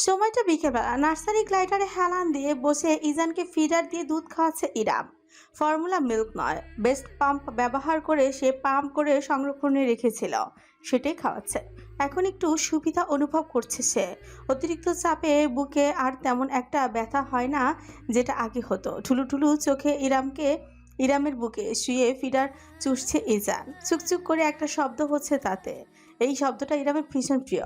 সময়টা বিকেলবেলা। নার্সারি গ্লাইডারে হেলান দিয়ে বসে ইজানকে ফিডার দিয়ে দুধ খাওয়াচ্ছে ইরাম। ফর্মুলা মিল্ক নয়, বেস্ট পাম্প ব্যবহার করে সে পাম্প করে সংরক্ষণে রেখেছিল, সেটাই খাওয়াচ্ছে। এখন একটু সুবিধা অনুভব করছে সে। অতিরিক্ত চাপে বুকে আর তেমন একটা ব্যথা হয় না যেটা আগে হতো। ঠুলু ঠুলু চোখে ইরামের বুকে শুয়ে ফিডার চুষছে ইজান। চুকচুক করে একটা শব্দ হচ্ছে তাতে। এই শব্দটা ইরামের ভীষণ প্রিয়।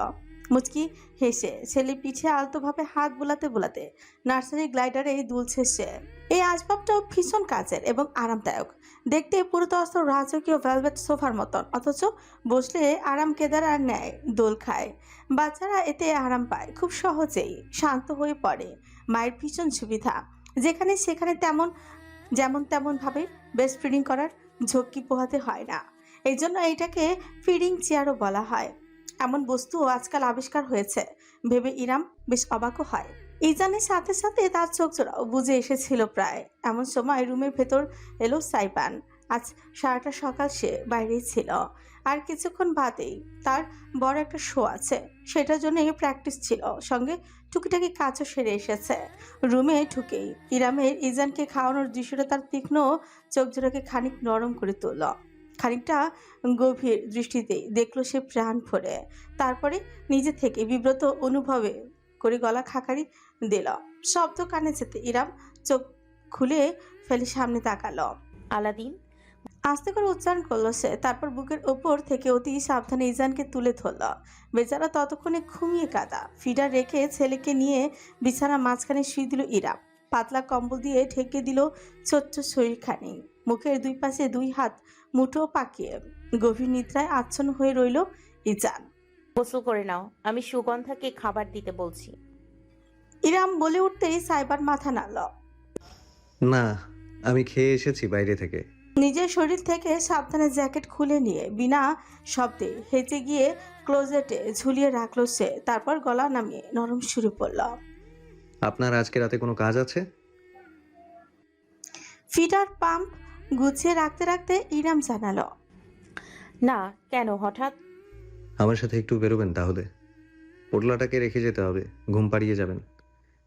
মুচকি হেসে ছেলে পিঠে আলতোভাবে হাত বোলাতে বোলাতে নার্সারি গ্লাইডারে দুলছে সে। এই আসবাবটাও ভীষণ কাজের এবং আরামদায়ক। দেখতে পুরোদস্ত রাজকীয় ভেলভেট সোফার মতন, অথচ বসলে আরাম কেদারার ন্যায় দোল খায়। বাচ্চারা এতে আরাম পায় খুব সহজেই, শান্ত হয়ে পড়ে। মায়ের ভীষণ সুবিধা, যেখানে সেখানে যেমন তেমন ভাবে বেস্ট ফিডিং করার ঝক্কি পোহাতে হয় না। এই জন্য এটাকে ফিডিং চেয়ারও বলা হয়। এমন বস্তুও আজকাল আবিষ্কার হয়েছে ভেবে ইরাম বেশ অবাকও হয়। ইজানের সাথে সাথে তার চোখ জোড়াও বুঝে এসেছিল প্রায়। এমন সময় রুমের ভেতর এলো সাইবান। আজ সারাটা সকাল সে বাইরেই ছিল, আর কিছুক্ষণ বাদেই তার বড় একটা শো আছে, সেটার জন্য প্র্যাকটিস ছিল, সঙ্গে টুকিটাকি কাজও সেরে এসেছে। রুমে ঢুকেই ইজানকে খাওয়ানোর দৃশ্যটা তার তীক্ষ্ণ চোখ জোড়াকে খানিক নরম করে তুলল। খানিকটা গভীর দৃষ্টিতেই দেখল সে প্রাণ ভরে। তারপরে নিজে থেকে বিব্রত অনুভবে করে গলা খাকারি দিল। শব্দ কানে যেতে ইরাম চোখ খুলে ফেলে সামনে তাকালো। আলাদিন। আস্তে করে উচ্চারণ করলো সে। তারপর বুকের ওপর থেকে অতি সাবধানে ইজানকে তুলে ধরল। বেচারা ততক্ষণে ঘুমিয়ে কাঁদা। ফিডার রেখে ছেলেকে নিয়ে বিছানা মাঝখানে শুয়ে দিল ইরাম। পাতলা কম্বল দিয়ে ঢেকে দিল ছোট্ট শরীরখানি। মুখের দুই পাশে দুই হাত মুঠো পাকিয়ে গভীর নিদ্রায় আচ্ছন্ন হয়ে রইল ইজান। গোসল করে নাও, আমি সুগন্ধাকে খাবার দিতে বলছি। ইরাম বলে উঠতেই সাইবার মাথা নাড়ল। না, আমি খেয়ে এসেছি বাইরে থেকে। নিজের শরীর থেকে সাবধানে জ্যাকেট খুলে নিয়ে বিনা শব্দে হেঁচে গিয়ে ক্লোজেটে ঝুলিয়ে রাখলো সে। তারপর গলা নামিয়ে নরম সুরে পড়ল। আপনার আজকে রাতে কোনো কাজ আছে? ফিডার পাম্প গুছিয়ে রাখতে রাখতে ইরাম জানালো। না, কেন হঠাৎ? আমার সাথে একটু বেরোবেন তাহলে? পোটলাটাকে রেখে যেতে হবে, ঘুম পাড়িয়ে যাবেন।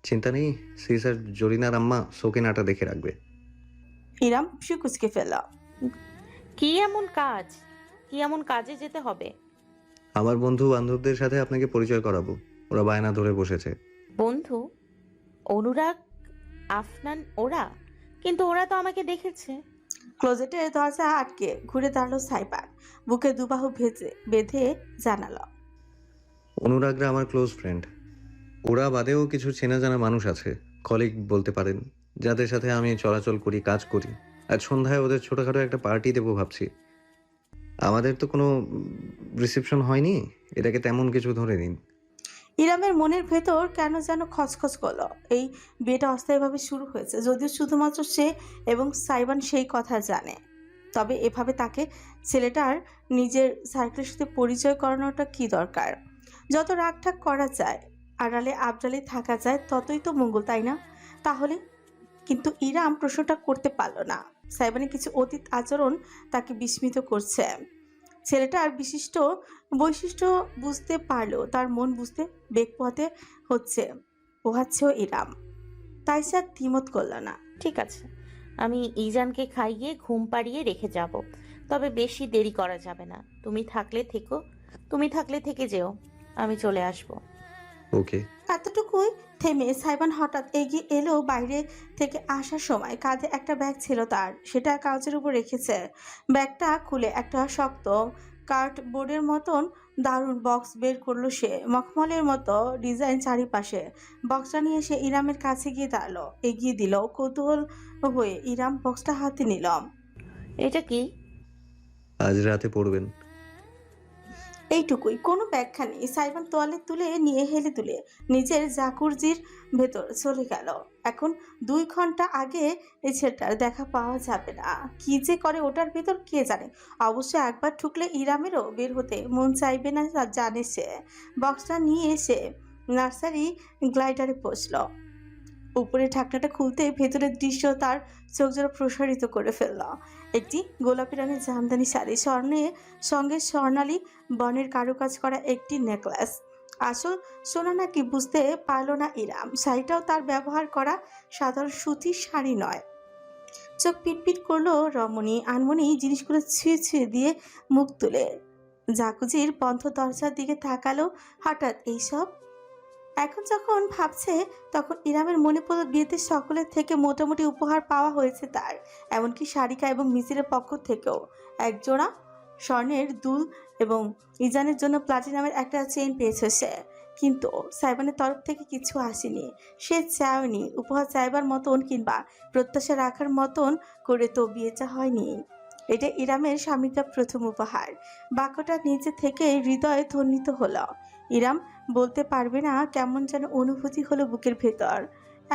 চিন্তা নেই, সিসার জরিনার আম্মা সোকেনাটা দেখে রাখবে। ইরাম কুচকে ফেলল। কি এমন কাজ? কি এমন কাজে যেতে হবে? আমার বন্ধু বান্ধবদের সাথে আপনাকে পরিচয় করাবো, ওরা বায়না ধরে বসেছে। বন্ধু? অনুরাগ, আফনান ওরা? কিন্তু ওরা তো আমাকে দেখেছে। ক্লোজেটের দরজা আটকে ঘুরে দাঁড়ালো সাইবার। বুকে দুবাহু বেঁধে জানালো। অনুরাগরা আমার ক্লোজ ফ্রেন্ড। ওরা বাদেও কিছু চেনা জানা মানুষ আছে, কলিগ বলতে পারেন, যাদের সাথে আমি চলাচল করি, কাজ করি। আজ সন্ধ্যায় ওদের ছোটোখাটো একটা পার্টি দেবো ভাবছি। আমাদের তো কোনো রিসেপশন হয়নি, এটাকে তেমন কিছু ধরে নিন। ইরামের মনের ভেতর কেন যেন খচখচ করলো। এই বিয়েটা অস্থায়ীভাবে শুরু হয়েছে, যদিও শুধুমাত্র সে এবং সাইবান সেই কথা জানে। তবে এভাবে তাকে ছেলেটার নিজের সার্কেলের সাথে পরিচয় করানোটা কি দরকার? যত রাগঠাক করা যায়, আড়ালে আবডালে থাকা যায়, ততই তো মঙ্গল, তাই না? তাহলে কিন্তু ইরাম প্রশ্নটা করতে পারল না। সাইবানের কিছু অতীত আচরণ তাকে বিস্মিত করছে। ছেলেটার বিশিষ্ট বৈশিষ্ট্য বুঝতে পারলেও তার মন বুঝতে বেগ পোহাচ্ছেও ইরাম। তাই সে আর দ্বিমত করল না। ঠিক আছে, আমি ইজানকে খাইয়ে ঘুম পাড়িয়ে রেখে যাব, তবে বেশি দেরি করা যাবে না। তুমি থাকলে থেকে যেও, আমি চলে আসব। ওকে। এতটুকুই থেমে সাইবান হঠাৎ এগিয়ে এলো। বাইরে থেকে আসার সময় কাঁধে একটা ব্যাগ ছিল তার, সেটা কাউচের উপর রেখেছে। ব্যাগটা খুলে একটা শক্ত কার্ডবোর্ডের মতন দারুণ বক্স বের করলো সে। মখমলের মতো ডিজাইন চারিপাশে। বক্সটা নিয়ে সে ইরামের কাছে গিয়ে দাঁড়ালো, এগিয়ে দিল। কৌতূহল হয়ে ইরাম বক্সটা হাতে নিল। এটা কি? আজ রাতে পড়বেন। এইটুকুই, কোনো ব্যাখ্যা নেই। সাইবান তোয়ালে তুলে নিয়ে হেলে তুলে নিজের জাকুরজির ভেতর চলে গেল। এখন 2 ঘন্টা আগে এই ছেলেটার দেখা পাওয়া যাবে না। কি যে করে ওটার ভেতর কে জানে। অবশ্য একবার ঠুকলে ইরামেরও বের হতে মন চাইবে না, জানে সে। বক্সটা নিয়ে এসে নার্সারি গ্লাইডারে বসল। উপরে ঢাকনাটা খুলতে ভেতরের দৃশ্য তার চোখজোড়া প্রসারিত করে ফেলল। একটি গোলাপি রঙের জামদানি শাড়ি, স্বর্ণের সঙ্গে স্বর্ণালী বনের কারুকাজ করা একটি নেকলেস, আসল সোনা নাকি বুঝতে পারল না ইরাম। শাড়িটাও তার ব্যবহার করা সাধারণ সুতির শাড়ি নয়। চোখ পিটপিট করলো রমণী। আনমনি জিনিসগুলো ছুঁয়ে ছুঁয়ে দিয়ে মুখ তুলে জাকুজির বন্ধ দরজার দিকে তাকালো। হঠাৎ এইসব এখন যখন ভাবছে তখন ইরামের মনে পড়ল বিয়েতে সকলের থেকে মোটামুটি উপহার পাওয়া হয়েছে তার, এমনকি সারিকা এবং মিসিরের পক্ষ থেকেও একজোড়া স্বর্ণের দুল এবং ইজানের জন্য প্লাটিনামের একটা চেইন পেয়েছে সে। কিন্তু সাইবানের তরফ থেকে কিছু আসেনি। সে চায়নি উপহার চাইবার মতন কিংবা প্রত্যাশা রাখার মতন করে তো বিয়েটা হয়নি। এটা ইরামের স্বামীটা প্রথম উপহার। বাক্যটা নিজে থেকে হৃদয়ে ধ্বনিত হলো। ইরাম বলতে পারবে না কেমন যেন অনুভূতি হলো বুকের ভেতর।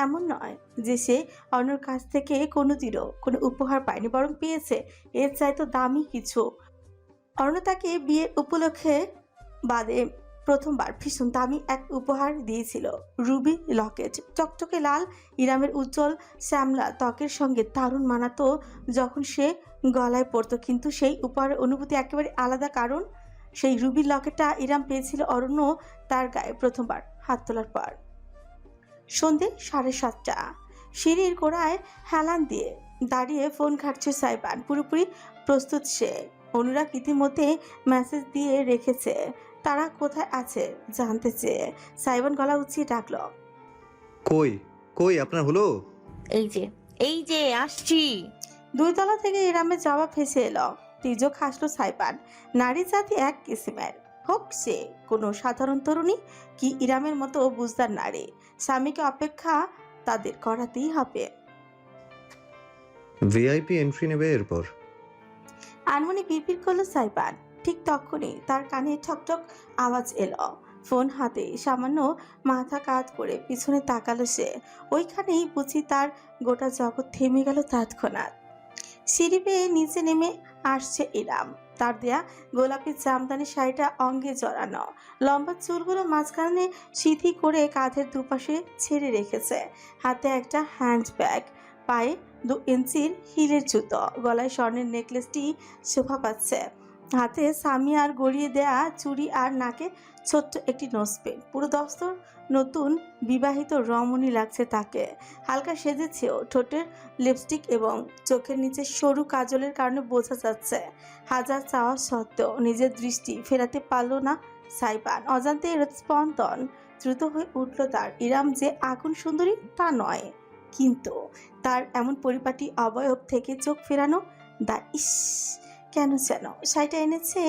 এমন নয় যে সে অন্যর কাছ থেকে কোনোদিনও কোনো উপহার পায়নি, বরং পেয়েছে এর চাইতো দামি কিছু। অর্ণ তাকে বিয়ের উপলক্ষে বাদে প্রথমবার ভীষণ দামি এক উপহার দিয়েছিল, রুবি লকেট। চকচকে লাল ইরামের উজ্জ্বল শ্যামলা ত্বকের সঙ্গে দারুণ মানাতো যখন সে গলায় পড়তো। কিন্তু সেই উপহারের অনুভূতি একেবারে আলাদা, কারণ সেই রুবির লকেটটা ইরাম পেয়েছিল অরণ্য তার গায়ে প্রথমবার হাত তোলার পর। সন্ধে 7:30। সিঁড়ির গোড়ায় হেলান দিয়ে দাঁড়িয়ে ফোন ঘাটছে সাইবান। পুরোপুরি প্রস্তুত সে। অনুরাগ ইতিমধ্যে মেসেজ দিয়ে রেখেছে তারা কোথায় আছে জানতে চেয়ে। সাইবান গলা উঁচিয়ে ডাকল, কই কই আপনার হলো? এই যে আসছি। 2 তলা থেকে ইরামের জবাব ভেসে এলো। তির্যক হাসলো সাইবান। নারী জাতি এক কিসিমের, হোক সে কোনো সাধারণ তরুণী কি ইরামের মতো বুঝদার নারী, স্বামীকে অপেক্ষা তাদের করাতেই হবে। ভিআইপি এন্ট্রি নেবে এরপর। আনমনি বিড়বিড় করলো সাইবান। ঠিক তখনই তার কানে ঠকঠক আওয়াজ এলো। ফোন হাতে সামান্য মাথা কাত করে পিছনে তাকালো সে। ওইখানেই বুঝি তার গোটা জগৎ থেমে গেল তৎক্ষণাৎ। সিঁড়ি বেয়ে নিচে নেমে আসছে ইরাম। তার দেয়া গোলাপি জামদানি শাড়িটা অঙ্গে জড়ানো, লম্বা চুলগুলো মাঝখানে সিধি করে কাঁধের দুপাশে ছেড়ে রেখেছে। হাতে একটা হ্যান্ডব্যাগ, পায়ে 2 ইঞ্চির হিলের জুতো, গলায় স্বর্ণের নেকলেসটি শোভা পাচ্ছে। হাতে সামিয়ার গড়িয়ে দেয়া চুড়ি আর নাকে ছোট্ট একটি নোজপিন। পুরো দস্তর নতুন বিবাহিত রমণী লাগছে তাকে। হালকা সেজেছেও, ঠোঁটের লিপস্টিক এবং চোখের নিচে সরু কাজলের কারণে বোঝা যাচ্ছে। হাজার চাওয়া সত্ত্বেও নিজের দৃষ্টি ফেরাতে পারল না সাইবান। অজান্তে হৃদস্পন্দন দ্রুত হয়ে উঠল তার। ইরাম যে আগুন সুন্দরী তা নয়, কিন্তু তার এমন পরিপাটি অবয়ব থেকে চোখ ফেরানো ইস কেন যেন। শাড়িটা এনেছে,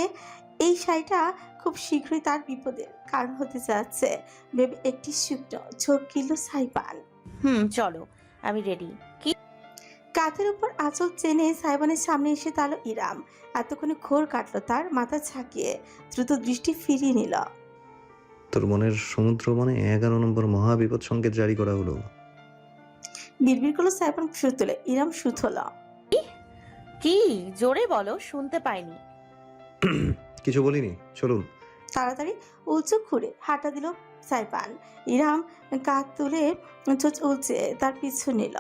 এই শাড়িটা খুব শীঘ্রই তার বিপদের কারণ হতে যাচ্ছে ভেবে একটি শুকনো চোখ কিনল সাইবান। চলো, আমি রেডি। কি? কাঁধের উপর আঁচল চেনে সাইবানের সামনে এসে দাঁড়ালো ইরাম। এতক্ষণে ঘোর কাটলো তার, মাথা ঝাঁকিয়ে দ্রুত দৃষ্টি ফিরিয়ে নিল। তোর মনের সমুদ্র মনে 11 নম্বর মহাবিপদ সংকেত জারি করা হলো। বিড়বিড় করলো সাইবান সুর তুলে। ইরাম সুত হলো। কি? জোরে বলো, শুনতে পাইনি। কিছু বলিনি, চলুন। তাড়াতাড়ি উঁচু ঘুরে হাঁটা দিল সাইবান। ইরাম কাঁধ তুলে চোখ উলচে তার পিছু নিল।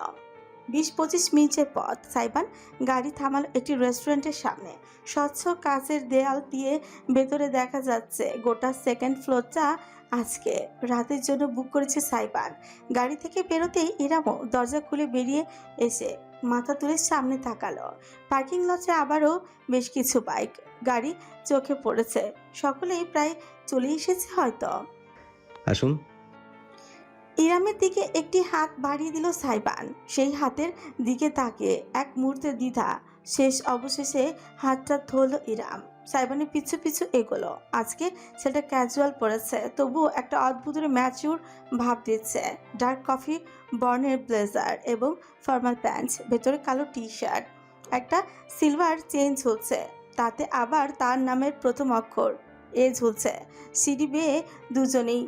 20-25 মিনিটের পথ সাইবান গাড়ি থামালো একটি রেস্টুরেন্টের সামনে। স্বচ্ছ কাচের দেয়াল দিয়ে ভেতরে দেখা যাচ্ছে গোটা সেকেন্ড ফ্লোরটা আজকে রাতের জন্য বুক করেছে সাইবান। গাড়ি থেকে বেরোতেই ইরামও দরজা খুলে বেরিয়ে এসে মাথা তুলে সামনে তাকালো। পার্কিং লটে আবারও বেশ কিছু বাইক গাড়ি চোখে পড়েছে। সকলেই প্রায় চলে এসেছে হয়তো। আসুন। ইরামের দিকে একটি হাত বাড়িয়ে দিল সাইবান। সেই হাতের দিকে তাকিয়ে এক মুহূর্তে দ্বিধা শেষ, অবশেষে হাতটা ধরল ইরাম। সাইবানের পিছু পিছু এগোলো। আজকে সেটা ক্যাজুয়াল পড়েছে, তবুও একটা অদ্ভুত ম্যাচিউর ভাব দিচ্ছে। ডার্ক কফি বর্ণের ব্লেজার এবং ফর্মাল প্যান্ট, ভেতরে কালো টি শার্ট, একটা সিলভার চেইন ঝুলছে, তাতে আবার তার নামের প্রথম অক্ষর এ ঝুলছে। সিঁড়ি বেয়ে দুজনেই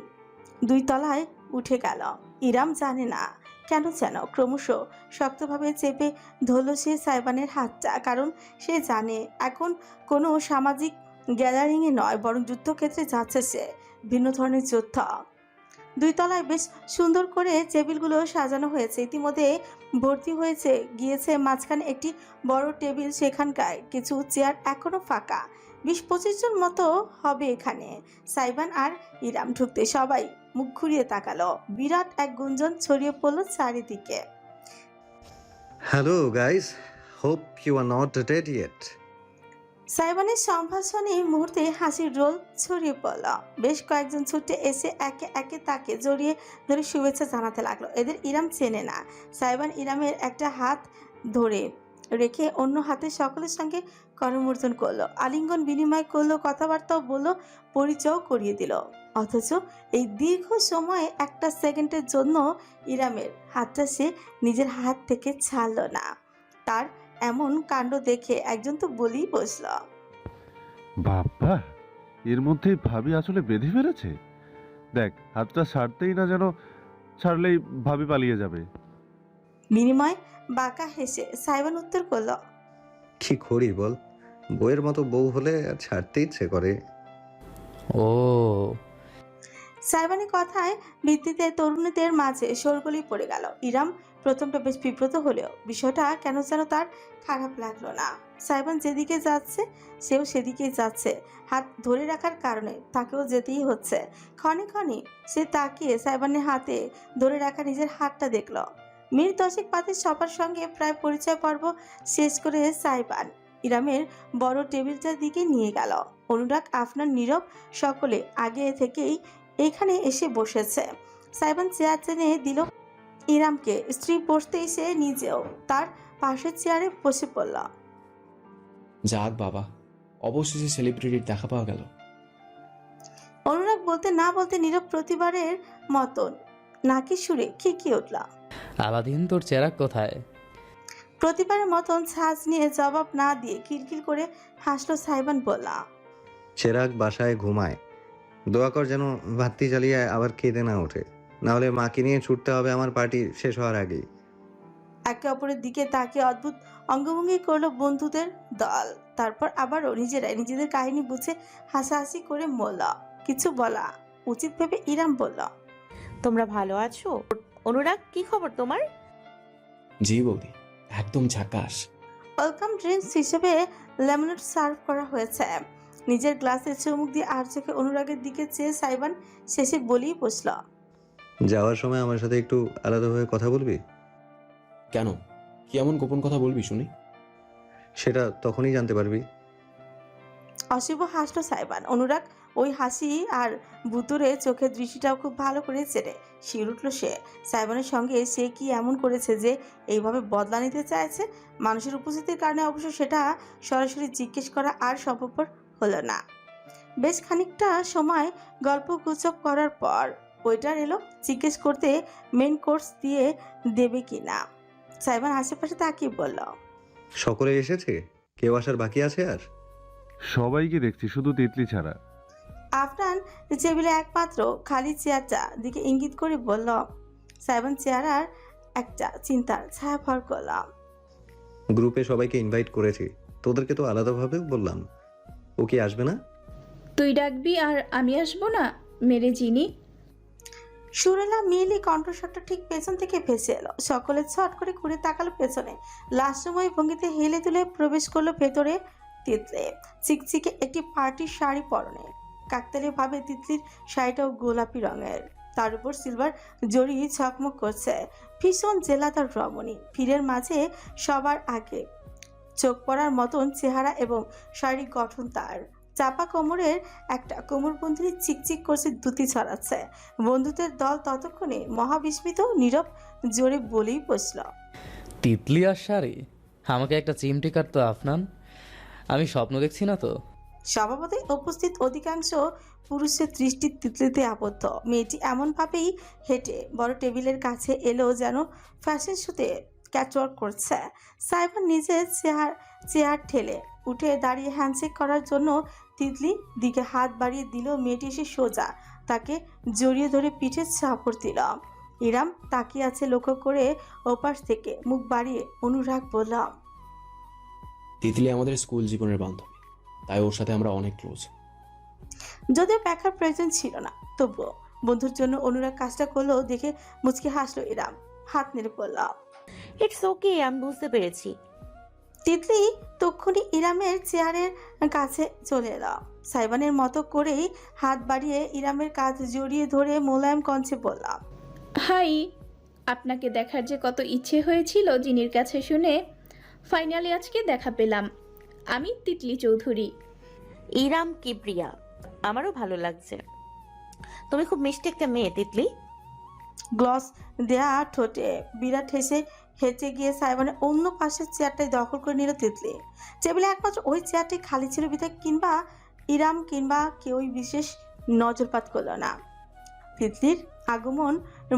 2 তলায় উঠে গেল। ইরাম জানে না কেন যেন ক্রমশ শক্তভাবে চেপে ধরল সে সাইবানের হাতটা, কারণ সে জানে এখন কোনো সামাজিক গ্যাদারিংয়ে নয়, বরং যুদ্ধক্ষেত্রে যাচ্ছে সে। ভিন্ন ধরনের যোদ্ধা। 2 তলায় বেশ সুন্দর করে টেবিলগুলো সাজানো হয়েছে, ইতিমধ্যে ভর্তি হয়েছে গিয়েছে। মাঝখানে একটি বড় টেবিল, সেখানকার কিছু চেয়ার এখনো ফাঁকা। 20-25 জন মতো হবে এখানে। সাইবান আর ইরাম ঢুকতে সবাই মুখ ঘুরিয়ে তাকালো। বিরাট এক গুঞ্জন ছড়িয়ে পড়লো চারিদিকে। Hello guys, hope you are not dead yet. সাইবানের সম্ভাষণে মুহূর্তে হাসির রোল ছড়িয়ে পড়ল। বেশ কয়েকজন ছুটে এসে একে একে তাকে জড়িয়ে ধরে শুভেচ্ছা জানাতে লাগলো। এদের ইরাম চেনে না। সাইবান ইরামের একটা হাত ধরে রেখে অন্য হাতে সকলের সঙ্গে করমর্দন করলো, আলিঙ্গন বিনিময় করলো, কথাবার্তাও বললো, পরিচয় করিয়ে দিল। অথচ এই দীর্ঘ সময়ে একটা সেকেন্ডের জন্য ইরামের হাতটা সে নিজের হাত থেকে ছাড়ল না। তার এমন কাণ্ড দেখে একজন তো বলেই বসল, বাবা, এর মধ্যেই ভাবি আসলে বেঁধে ফেলেছে। দেখ, হাতটা ছাড়তেই না, যেন ছাড়লেই ভাবি পালিয়ে যাবে। বিনিময় বাঁকা হেসে সাইবান উত্তর করল, কি করি বল, বইয়ের মতো বউ হলে আর ছাড়তে ইচ্ছে করে। ও সাইবানের কথায় ভিত্তিতে তরুণীদের মাঝে শোরগোলি পড়ে গেল। ইরাম প্রথমটা বেশ বিব্রত হলেও বিষয়টা কেন যেন তার খারাপ লাগলো না। সাইবান যেদিকে যাচ্ছে সেও সেদিকেই যাচ্ছে। হাত ধরে রাখার কারণে তাকেও যেতেই হচ্ছে। ক্ষণে ক্ষণে সে তাকিয়ে সাইবানের হাতে ধরে রাখা নিজের হাতটা দেখল। মিনিট 10 বাদে সবার সঙ্গে প্রায় পরিচয় পর্ব শেষ করে সাইবান ইরামের বড় টেবিলটার দিকে নিয়ে গেল। অনুরাগ, আফনান, নীরব সকলে আগে থেকেই এখানে এসে বসেছে। সাইবান চেয়ার টেনে দিল ইরামকে। স্ত্রী বসতেই সে নিজেও তার পাশের চেয়ারে বসে পড়ল। যাক বাবা, অবশেষে সেলিব্রিটির দেখা পাওয়া গেল। অনুরাগ বলতে না বলতে নীরব প্রতিবারের মতন নাকি সুরে খিকিয়ে উঠল। আলাদিন, তোর চেরাগ কোথায়? প্রতিবারের মতন ছাঁচ নিয়ে জবাব না দিয়ে কিলকিল করে হাসলো সাইবান। বলল, চেরাগ বাসায় ঘুমায়, দোয়া কর যেন বাতি জ্বালিয়ে আবার কেঁদে না ওঠে, নাহলে মাকে নিয়ে ছুটতে হবে আমার পার্টি শেষ হওয়ার আগেই। একে অপরের দিকে তাকিয়ে অদ্ভুত অঙ্গভঙ্গি করলো বন্ধুদের দল। তারপর আবারও নিজেরাই নিজেদের কাহিনী বুঝে হাসাহাসি করে বলল। কিছু বলা উচিত ভেবে ইরাম বলল, তোমরা ভালো আছো? অনুরাগ, কি খবর তোমার? জি বৌদি, একদম ঝাকাস। ওয়েলকাম ড্রিঙ্কস হিসেবে লেমনেড সার্ভ করা হয়েছে। নিজের গ্লাসে চুমুক দিয়ে আর চোখে অনুরাগের দিকে চেয়ে সাইবান শেষে বলেই বসল, যাওয়ার সময় আমার সাথে একটু আলাদাভাবে কথা বলবি? কেন, কি এমন গোপন কথা বলবি শুনি? সেটা তখনই জানতে পারবি। অশুভ হাসলো সাইবান। অনুরাগ ওই হাসি আর ভুতুরে চোখের দৃষ্টিটাও খুব ভালো করে চেনে। শিউর উঠল সে। সাইবানের সঙ্গে সে কি এমন করেছে যে এইভাবে বদলা নিতে চাইছে? মানুষের উপস্থিতির কারণে অবশ্য সেটা সরাসরি জিজ্ঞেস করা আর সম্ভবপর হলো না। বেশ খানিকটা সময় গল্প গুজব করার পর ওয়েটার এলো জিজ্ঞেস করতে মেন কোর্স দিয়ে দেবে কি না। সাইবান আশেপাশে তাকিয়ে বলল, সকলে এসেছে, কেউ আসার বাকি আছে আর? সবাইকে দেখছি, শুধু তিতলি ছাড়া। আফনান টেবিলে একমাত্র খালি চেয়ারটা দিকে ইঙ্গিত করে বলল। সাইবান চেয়ার আর একটা চিন্তার ছায়া ভর করলাম। গ্রুপে সবাইকে ইনভাইট করেছি, তোদেরকে তো আলাদাভাবেও বললাম। ও কি আসবে না? তুই ডাকবি আর আমি আসবো না? মেরে চিনি। সুরেলা মিলি কণ্ঠস্বরটা ঠিক পেছন থেকে ভেসে এলো। সকলে ছট করে ঘুরে তাকালো পেছনে। লাস্ট সময় ভঙ্গিতে হেলে তুলে প্রবেশ করলো ভেতরে তিতলি। চিকচিকে একটি পার্টির শাড়ি পরনে। কাকতালীয় ভাবে তিতলির শাড়িটাও গোলাপি রঙের, তার উপর সিলভার জড়ি ঝকমক করছে। ভীষণ জেলাদার রমণী। ভিড়ের মাঝে সবার আগে চোখ পড়ার মতন চেহারা এবং শারীরিক গঠন তার। চাপা কোমরের একটা কোমরবন্ধনী চিকচিক করছে, দ্যুতি ছড়াচ্ছে। বন্ধুদের দল ততক্ষণে মহাবিস্মিত, নীরব জোরে বলেই বসল, তিতলি আর শাড়ি? আমাকে একটা চিমটি কাটতো আফনান, আমি স্বপ্ন দেখছি না তো? স্বভাবতই উপস্থিত অধিকাংশ পুরুষের দৃষ্টি তিতলিতে আবদ্ধ। মেয়েটি এমনভাবেই হেঁটে বড় টেবিলের কাছে এলো যেন ফ্যাশন শোতে ক্যাটওয়ার্ক করছে। সাইবান নিজের চেয়ার ঠেলে উঠে দাঁড়িয়ে হ্যান্ডশেক করার জন্য তিতলি দিকে হাত বাড়িয়ে দিল। মেয়েটি এসে সোজা তাকে জড়িয়ে ধরে পিঠে চাপড় দিল। ইরাম তাকিয়ে আছে লক্ষ্য করে ওপাশ থেকে মুখ বাড়িয়ে অনুরাগ বললাম, তিতলি আমাদের স্কুল জীবনের বান্ধবী, তাই ওর সাথে আমরা অনেক ক্লোজ। যদিও ব্যাখ্যার প্রয়োজন ছিল না, তবুও বন্ধুর জন্য অনুরাগ কাজটা করলো দেখে মুচকি হাসলো ইরাম। হাত নেড়ে বলল, ইটস ওকে, আমি বুঝতে পেরেছি। তিতলি তক্ষুনি ইরামের চেয়ারের কাছে চলে এলো। সাইবানের মতো করেই হাত বাড়িয়ে ইরামের কাঁধ জড়িয়ে ধরে মোলায়েম কণ্ঠে বলল, হাই, আপনাকে দেখার যে কত ইচ্ছে হয়েছিল জিনির কাছে শুনে ফাইনালি আজকে দেখা পেলাম। আমি তিতলি চৌধুরী। ইরাম কিবরিয়া, আমারও ভালো লাগছে। তুমি খুব মিষ্টি একটা মেয়ে তিতলি। গ্লস দেয়া ঠোঁটে বিরাট হেঁটে গিয়ে সাইবানের অন্য পাশের চেয়ারটাই দখল করে নিল তিতলি। টেবিলে একমাত্র ওই চেয়ারটাই খালি ছিল বিধায় কিংবা ইরাম কিংবা কেউই বিশেষ নজরপাত করলো না। তিতলির আগমন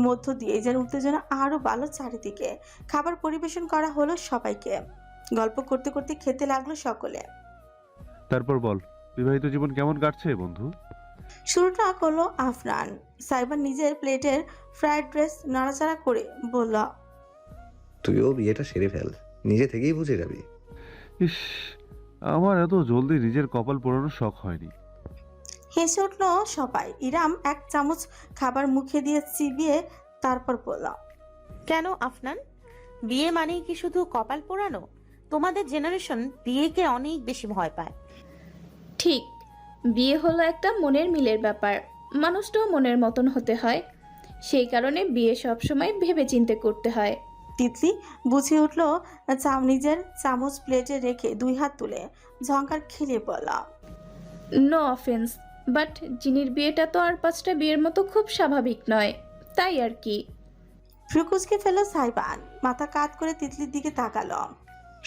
মধ্য দিয়ে যেন উত্তেজনা আরো বাড়ল চারিদিকে। খাবার পরিবেশন করা হলো সবাইকে। গল্প করতে করতে খেতে লাগলো সকলে। তারপর বল, বিবাহিত জীবন কেমন কাটছে বন্ধু? শুরুটা করলো আফরান। সাইবার নিজের প্লেটের ফ্রাইড রাইস নাড়াচাড়া করে বলল, তুইও বিয়েটা সেরে ফেল, নিজে থেকেই বুঝে যাবি। ইস, আমার এত জলদি নিজের কপাল পোড়ানোর শখ হয়নি। হেসে উঠল সবাই। ইরাম এক চামচ খাবার মুখে দিয়ে চিবিয়ে তারপর বলল, কেন আফনান, বিয়ে মানেই কি শুধু কপাল পোড়ানো? তোমাদের জেনারেশন বিয়েকে অনেক বেশি ভয় পায়। ঠিক, বিয়ে হলো একটা মনের মিলের ব্যাপার। মানুষটাও মনের মতন হতে হয়, সেই কারণে বিয়ে সবসময় ভেবে চিন্তে করতে হয়। তিতলি বুঝে উঠল নিজের চামচ প্লেটে রেখে দুই হাত তুলে ঝঙ্কার খেলে বলল, নো অফেন্স, বাট জিনির বিয়েটা তো আর 5টা বিয়ের মতো খুব স্বাভাবিক নয়, তাই আর কি। ফ্রুকুসকে ফেলল সাইবান। মাথা কাত করে তিতলির দিকে তাকালো।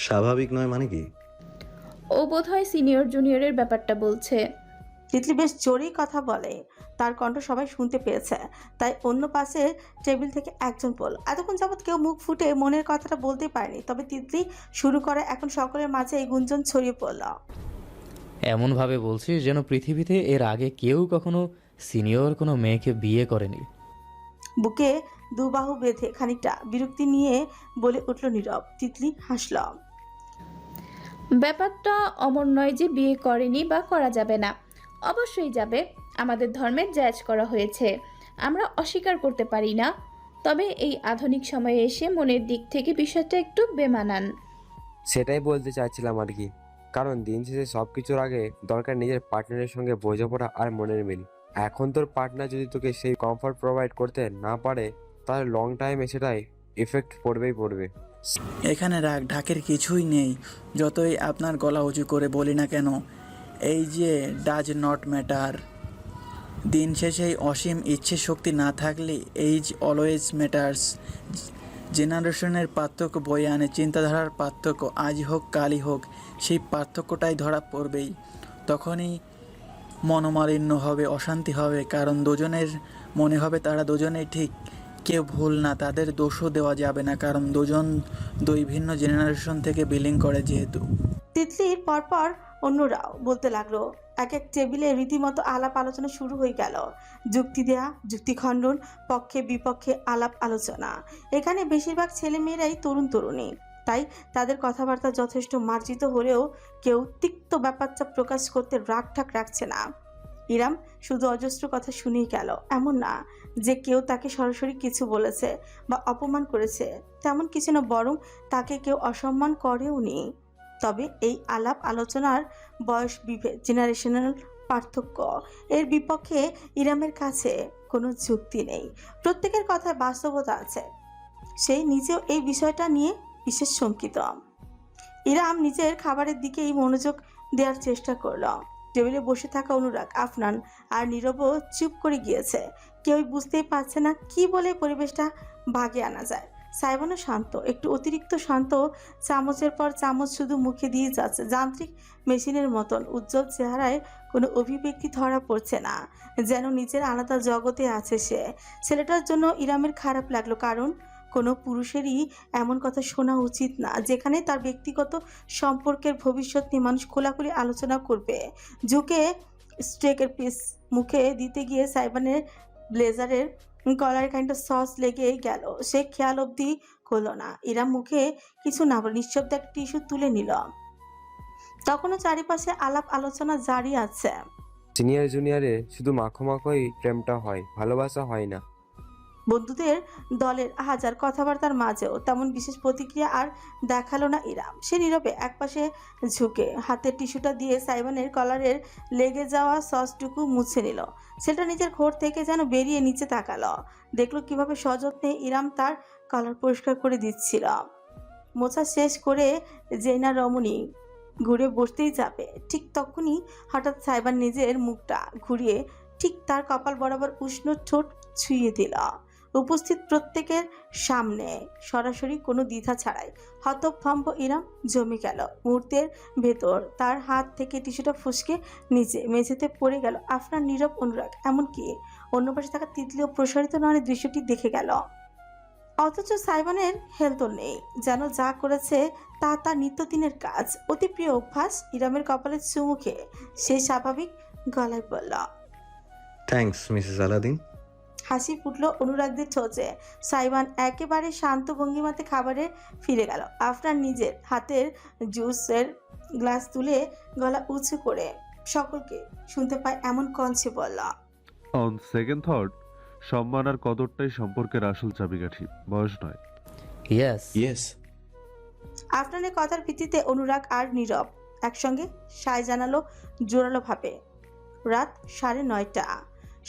স্বাভাবিক নয় মানে কি? ও বোধহয় সিনিয়র জুনিয়রের ব্যাপারটা বলছে। তিতলি বেশ জোরেই কথা বলে, তার কণ্ঠ সবাই শুনতে পেয়েছে। তাই অন্য পাশে টেবিল থেকে একজন বলল, এতক্ষণ যাবৎ কেউ মুখ ফুটে মনের কথাটা বলতে পারেনি, তবে তিতলি শুরু করে এখন সকলের মাঝে এই গুঞ্জন ছড়িয়ে পড়ল। এমনভাবে বলছিস যেন পৃথিবীতে এর আগে কেউ কখনো সিনিয়র কোনো মেয়েকে বিয়ে করেনি। বুকে দুবাহু বেঁধে খানিকটা বিরক্তি নিয়ে বলে উঠল নীরব। তিতলি হাসল। ব্যাপারটা অমর নয় যে বিয়ে করেনি বা করা যাবে না, অবশ্যই যাবে। আমাদের ধর্মের জায়েজ করা হয়েছে, আমরা অস্বীকার করতে পারি না। তবে এই আধুনিক সময়ে এসে মনের দিক থেকে বিষয়টা একটু বেমানান। সেটাই বলতে চাইছিলাম আর কি, কারণ দিন শেষে সবকিছুর আগে দরকার নিজের পার্টনারের সঙ্গে বোঝাপড়া আর মনের মিল। এখন তোর পার্টনার যদি তোকে সেই কমফর্ট প্রোভাইড করতে না পারে, তাহলে লং টাইমে সেটাই এফেক্ট পড়বে। এখানে রাগ ঢাকের কিছুই নেই, যতই আপনার গলা উঁচু করে বলি না কেন। এই যে ডাজ নট ম্যাটার। দিন শেষে অসীম ইচ্ছে শক্তি না থাকলে এইজ অলওয়েজ ম্যাটার্স। জেনারেশনের পার্থক্য বয়ে আনে চিন্তাধারার পার্থক্য। আজ হোক কালই হোক, সেই পার্থক্যটাই ধরা পড়বেই। তখনই মনোমালিন্য হবে, অশান্তি হবে, কারণ দুজনের মনে হবে তারা দুজনেই ঠিক। কেউ ভুল না, তাদের দোষও দেওয়া যাবে না, কারণ দুই ভিন্ন জেনারেশন থেকে বিলিং করে যেহেতু। তিতলির পরপর অন্যরাও বলতে লাগলো। এক এক টেবিলে রীতিমতো আলাপ আলোচনা শুরু হয়ে গেল। যুক্তি দেয়া, যুক্তি খণ্ডন, পক্ষে বিপক্ষে আলাপ আলোচনা। এখানে বেশিরভাগ ছেলেমেয়েরাই তরুণ তরুণী, তাই তাদের কথাবার্তা যথেষ্ট মার্জিত হলেও কেউ তিক্ত ব্যাপারটা প্রকাশ করতে রাগঠাক রাখছে না। ইরাম শুধু অজস্র কথা শুনেই গেল। এমন না যে কেউ তাকে সরাসরি কিছু বলেছে বা অপমান করেছে, তেমন কিছু না, বরং তাকে কেউ অসম্মান করেও নি। তবে এই আলাপ আলোচনার বয়স বিভেদ, জেনারেশনাল পার্থক্য, এর বিপক্ষে ইরামের কাছে কোনো যুক্তি নেই। প্রত্যেকের কথায় বাস্তবতা আছে। সে নিজেও এই বিষয়টা নিয়ে বিশেষ শঙ্কিত। ইরাম নিজের খাবারের দিকেই মনোযোগ দেওয়ার চেষ্টা করল। টেবিলে বসে থাকা অনুরাগ, আফনান আর নীরবও চুপ করে গিয়েছে। কেউই বুঝতেই পারছে না কি বলে পরিবেশটা ভাগে আনা যায়। সাইবানও শান্ত, একটু অতিরিক্ত শান্ত। চামচের পর চামচ শুধু মুখে দিয়ে যাচ্ছে, যান্ত্রিক মেশিনের মতন। উজ্জ্বল চেহারায় কোনো অভিব্যক্তি ধরা পড়ছে না, যেন নিজের আলাদা জগতে আছে সে। ছেলেটার জন্য ইরামের খারাপ লাগলো, কারণ কোনো পুরুষেরই এমন কথা শোনা উচিত না যেখানে তার ব্যক্তিগত সম্পর্কের ভবিষ্যৎ নিয়ে মানুষ খোলাখুলি আলোচনা করবে। ঝুঁকে স্টেকের পিস মুখে দিতে গিয়ে সাইবানের ব্লেজারের কলারে খানিকটা সস লেগে গেল। সে খেয়াল অবধি করলো না। ইরাম মুখে কিছু না বলে নিঃশব্দে একটা টিস্যু তুলে নিল। তখনও চারিপাশে আলাপ আলোচনা জারি আছে। সিনিয়র জুনিয়রে শুধু মাখোই প্রেমটা হয়, ভালোবাসা হয় না। বন্ধুদের দলের হাজার কথাবার্তার মাঝেও তেমন বিশেষ প্রতিক্রিয়া আর দেখালো না ইরাম। সে নীরবে একপাশে ঝুঁকে হাতের টিস্যুটা দিয়ে সাইবানের কলারের লেগে যাওয়া সসটুকু মুছে নিল। ছেলেটা নিজের ঘোর থেকে যেন বেরিয়ে নিচে তাকালো, দেখলো কিভাবে সযত্নে ইরাম তার কলার পরিষ্কার করে দিচ্ছিল। মোছা শেষ করে জেনা রমণী ঘুরে বসতেই যাবে, ঠিক তখনই হঠাৎ সাইবান নিজের মুখটা ঘুরিয়ে ঠিক তার কপাল বরাবর উষ্ণ ঠোঁট ছুঁয়ে দিল। উপস্থিত প্রত্যেকের সামনে সরাসরি কোনো দ্বিধা ছাড়াই হতভম্ব ইরাম জমে গেল। মুহূর্তের ভেতর তার হাত থেকে টিস্যুটা ফসকে নিচে মেঝেতে পড়ে গেল। আফরান, নীরব, অনুরাগ, এমনকি অন্য পাশে থাকা তিতলিও প্রসারিত নয়নের দৃশ্যটি দেখে গেল। অথচ সাইবানের হেলদোল নেই, যেন যা করেছে তা তার নিত্যদিনের কাজ, অতি প্রিয় অভ্যাস। ইরামের কপালে চুমু খেয়ে সে স্বাভাবিক গলায় বলল, থ্যাঙ্কস মিসেস আলাদিন। হাসি ফুটল অনুরাগদের ঠোঁটে। সাইবান একেবারে শান্ত ভঙ্গিমাতে খাবারে ফিরে গেল। আফরান নিজের হাতের জুসের গ্লাস তুলে গলা উঁচু করে সকলকে শুনতে পায় এমন কঞ্চে বলল, অন সেকেন্ড থট, সম্মান আর কদরটাই সম্পর্কের আসল চাবিকাঠি, বয়স নয়। ইয়েস। ইয়েস। আফরানের কথার ভিত্তিতে অনুরাগ আর নীরব একসঙ্গে সায় জানালো জোরালো ভাবে। রাত 9:30।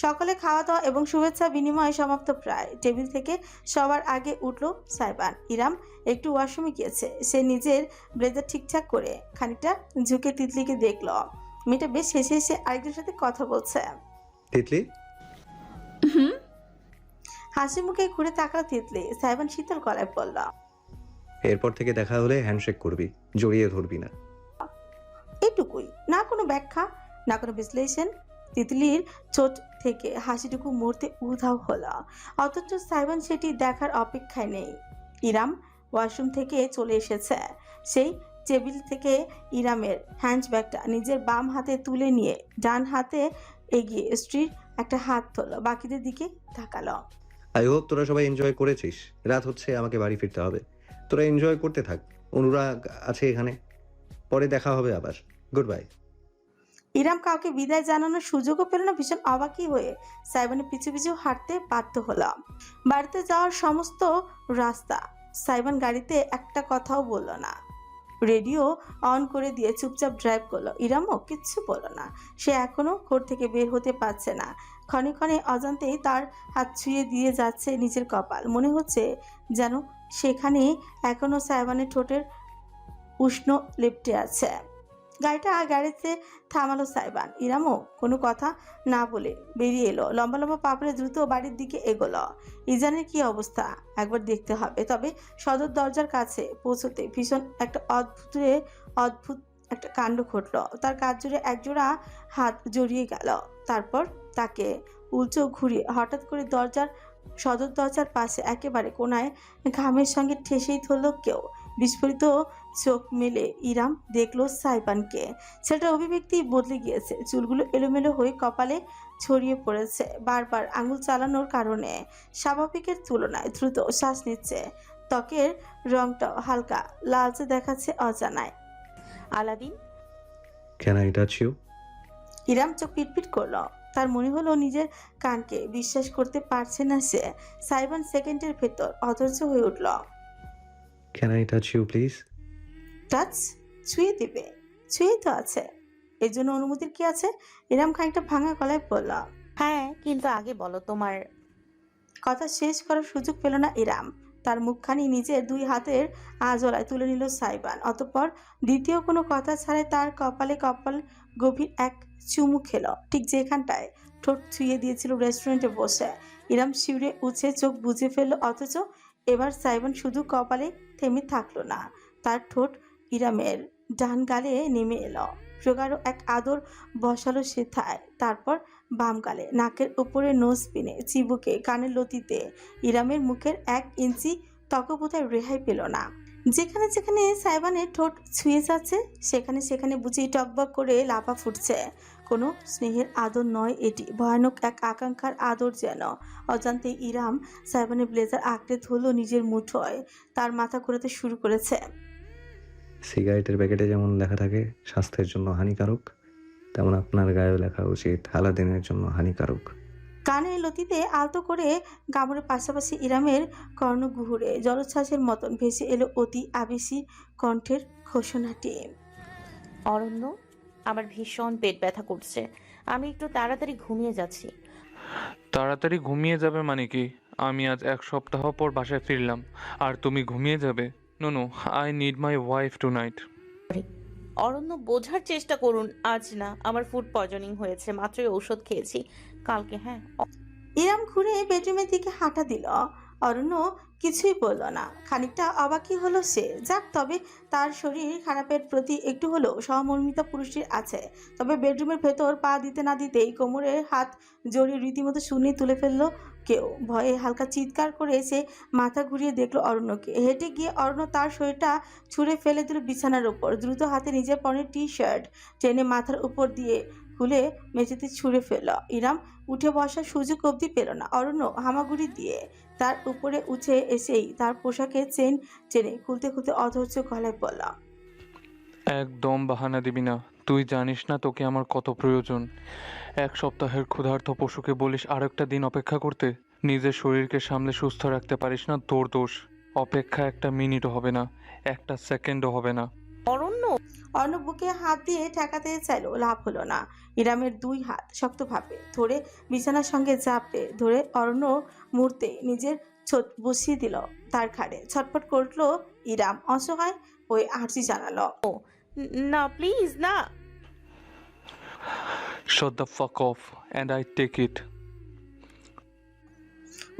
সকালে খাওয়া দাওয়া এবং শুভেচ্ছা বিনিময় সমাপ্ত প্রায়। টেবিল থেকে সবার আগে উঠল সাইবান। ইরাম একটু ওয়াশরুমে গিয়েছে। সে নিজের ব্লেজার ঠিকঠাক করে খানিকটা ঝুঁকে তিতলিকে দেখল। মেয়েটা বেশ হেসে হেসে আরেকজনের সাথে কথা বলছে। তিতলি, হাসি মুখে ঘুরে তাকালো তিতলি। সাইবান শীতল গলায় বলল, এরপর থেকে দেখা হলে হ্যান্ডশেক করবি, জড়িয়ে ধরবি না। এটুকুই, না কোনো ব্যাখ্যা, না কোনো বিশ্লেষণ। তিতলির চোট থেকে হাসিটুকু মুহূর্তে উধাও হলো। অথচ সাইবান সেটি দেখার অপেক্ষায় নেই। ইরাম ওয়াশরুম থেকে চলে এসেছে। সেই টেবিল থেকে ইরামের হ্যান্ডব্যাগটা নিজের বাম হাতে তুলে নিয়ে ডান হাতে এগিয়ে স্ত্রীর একটা হাত তোলো, বাকিদের দিকে তাকালো। আই হোপ তোরা সবাই এনজয় করেছিস। রাত হচ্ছে, আমাকে বাড়ি ফিরতে হবে। তোরা এনজয় করতে থাক, অনুরাগ আছে এখানে, পরে দেখা হবে আবার। Good bye. ইরাম কাউকে বিদায় জানানোর সুযোগও পেল না। ভীষণ অবাকই হয়ে সাইবানের পিছু পিছু হাঁটতে বাধ্য হলাম। বাড়িতে যাওয়ার সমস্ত রাস্তা সাইবান গাড়িতে একটা কথাও বলল না। রেডিও অন করে দিয়ে চুপচাপ ড্রাইভ করলো। ইরামও কিচ্ছু বলল না। সে এখনো ঘর থেকে বের হতে পারছে না। ক্ষণে ক্ষণে অজান্তেই তার হাত ছুঁয়ে দিয়ে যাচ্ছে নিজের কপাল। মনে হচ্ছে যেন সেখানে এখনো সাইবানের ঠোঁটের উষ্ণ লেপ্টে আছে। গাড়িটা গ্যারেজে থামালো সাইবান। ইরামও কোনো কথা না বলে বেরিয়ে এলো। লম্বা লম্বা পাপড়ে দ্রুত বাড়ির দিকে এগোলো। ইজানের কি অবস্থা একবার দেখতে হবে। তবে সদর দরজার কাছে পৌঁছতে ভীষণ একটা অদ্ভুত একটা কাণ্ড ঘটলো। তার কাজ জুড়ে একজোড়া হাত জড়িয়ে গেল। তারপর তাকে উল্টো ঘুরিয়ে হঠাৎ করে সদর দরজার পাশে একেবারে কোনায় ঘামের সঙ্গে ঠেসেই ধরল কেউ। বিস্ফোরিত চোখ মেলে ইরাম দেখলো সাইবানকে। ছেলেটার অভিব্যক্তি বদলে গিয়েছে। চুলগুলো এলোমেলো হয়ে কপালে ছড়িয়ে পড়েছে। বারবার আঙুল চালানোর কারণে স্বাভাবিকের তুলনায় দ্রুত শ্বাস নিচ্ছে। ত্বকের রংটা হালকা লালচে দেখাচ্ছে অজানায়। Aladdin, can I touch you? Iram চোখ পিটপিট করলো। তার মনে হলো নিজের কানকে বিশ্বাস করতে পারছে না সে। সাইবান সেকেন্ডের ভেতর অধৈর্য হয়ে উঠল। Can I touch you please? Touch? ছুঁয়ে দিবে? ছুঁয়ে তো আছে, এর জন্য অনুমতির কি আছে? ইরাম খানিকটা ভাঙা গলায় বলল। হ্যাঁ, কিন্তু আগে বলো তোমার। কথা শেষ করার সুযোগ পেল না ইরাম। তার মুখখানি নিজের দুই হাতের আঁজলায় তুলে নিল সাইবান। অতঃপর দ্বিতীয় কোনো কথা ছাড়াই তার কপালে কপাল গভীর এক চুমু খেলো, ঠিক যেখানটায় ঠোঁট ছুঁয়ে দিয়েছিল রেস্টুরেন্টে বসে। ইরাম শিউরে উঠে চোখ বুজে ফেললো। অথচ এবার সাইবান শুধু কপালে থেমে থাকলো না, তার ঠোঁট ইরামের ডান গালে নেমে এলো। প্রগাঢ় এক আদর বসালো সেথায়। তারপর বাম গালে, নাকের উপরে, নোজ পিনে, চিবুকে, কানের লতিতে। ইরামের মুখের 1 ইঞ্চি ত্বকবোধহয় রেহাই পেল না। যেখানে যেখানে সাইবানের ঠোঁট ছুঁয়ে যাচ্ছে সেখানে সেখানে বুঝি টকবক করে লাফা ফুটছে। কোনো স্নেহের আদর নয় এটি, ভয়ানক এক আকাঙ্ক্ষার আদর যেন। অজান্তে ইরাম সাইবানের ব্লেজার আঁকড়ে ধরল নিজের মুঠোয়। তার মাথা ঘোরাতে শুরু করেছে। সিগারেটের প্যাকেটে যেমন লেখা থাকে স্বাস্থ্যের জন্য হানিকারক, তেমন আপনার গায়েও লেখা উচিত আলাদিনের জন্য হানিকারক। কানে লতিতে আলতো করে কামড়ের পাশাপাশি ইরামের কর্ণগুহুরে জলোচ্ছ্বাসের মতন ভেসে এলো অতি আবেশী কণ্ঠের ঘোষণাটি। অরণ্য, আমার ভীষণ পেট ব্যথা করছে, আমি একটু তাড়াতাড়ি ঘুমিয়ে যাচ্ছি। তাড়াতাড়ি ঘুমিয়ে যাবে মানে কি? আমি আজ 1 সপ্তাহ পর বাসায় ফিরলাম আর তুমি ঘুমিয়ে যাবে? No no, I need my wife tonight. Aranya, বোঝার চেষ্টা করুন, আজ না, আমার ফুড পয়জনিং হয়েছে, মাত্রই ঔষধ খেয়েছি, কালকে। হ্যাঁ। ইরাম ঘুরে বেডরুমের দিকে হাঁটা দিল। অরণ্য কিছুই বলল না, খানিকটা অবাকই হলো সে। যাক, তবে তার শরীর খারাপের প্রতি একটু হলেও সহমর্মিতা পুরুষটির আছে। তবে বেডরুমের ভেতর পা দিতে না দিতেই কোমরের হাত জড়িয়ে রীতিমতো শূন্যে তুলে ফেললো কেউ। ভয়ে হালকা চিৎকার করে সে মাথা ঘুরিয়ে দেখলো অরণ্যকে। হেঁটে গিয়ে অরণ্য তার শরীরটা ছুঁড়ে ফেলে দিল বিছানার উপর। দ্রুত হাতে নিজের পরনের টি শার্ট টেনে মাথার উপর দিয়ে খুলে মেঝেতে ছুঁড়ে ফেলল। ইরাম উঠে বসার সুযোগ অবধি পেল না। অরণ্য হামাগুড়ি দিয়ে তার উপরে উঠে এসেই তার পোশাকের চেন টেনে খুলতে খুলতে অধৈর্য গলায় বলল, একদম বাহানা দিবি না। তুই জানিস না তোকে আমার কত প্রয়োজন। 1 সপ্তাহের ক্ষুধার্ত পশুকে বলিস আরেকটা দিন অপেক্ষা করতে? নিজের শরীরকে সামলে সুস্থ রাখতে পারিস না, তোর দোষ। অপেক্ষা 1 মিনিটও হবে না, 1 সেকেন্ডও হবে না। অরণ্য, অর্ণব বুকে হাত দিয়ে ঠেকাতে চাইল, লাভ হলো না। ইরামের 2 হাত শক্তভাবে ধরে বিছানার সঙ্গে চাপড়ে ধরে অরণ্য মুহূর্তে নিজের ছোট বসিয়ে দিল তার ঘাড়ে। ছটফট করলো ইরাম, অসহায় হয়ে আর্জি জানালো, না প্লিজ না। Shut the fuck off and I take it.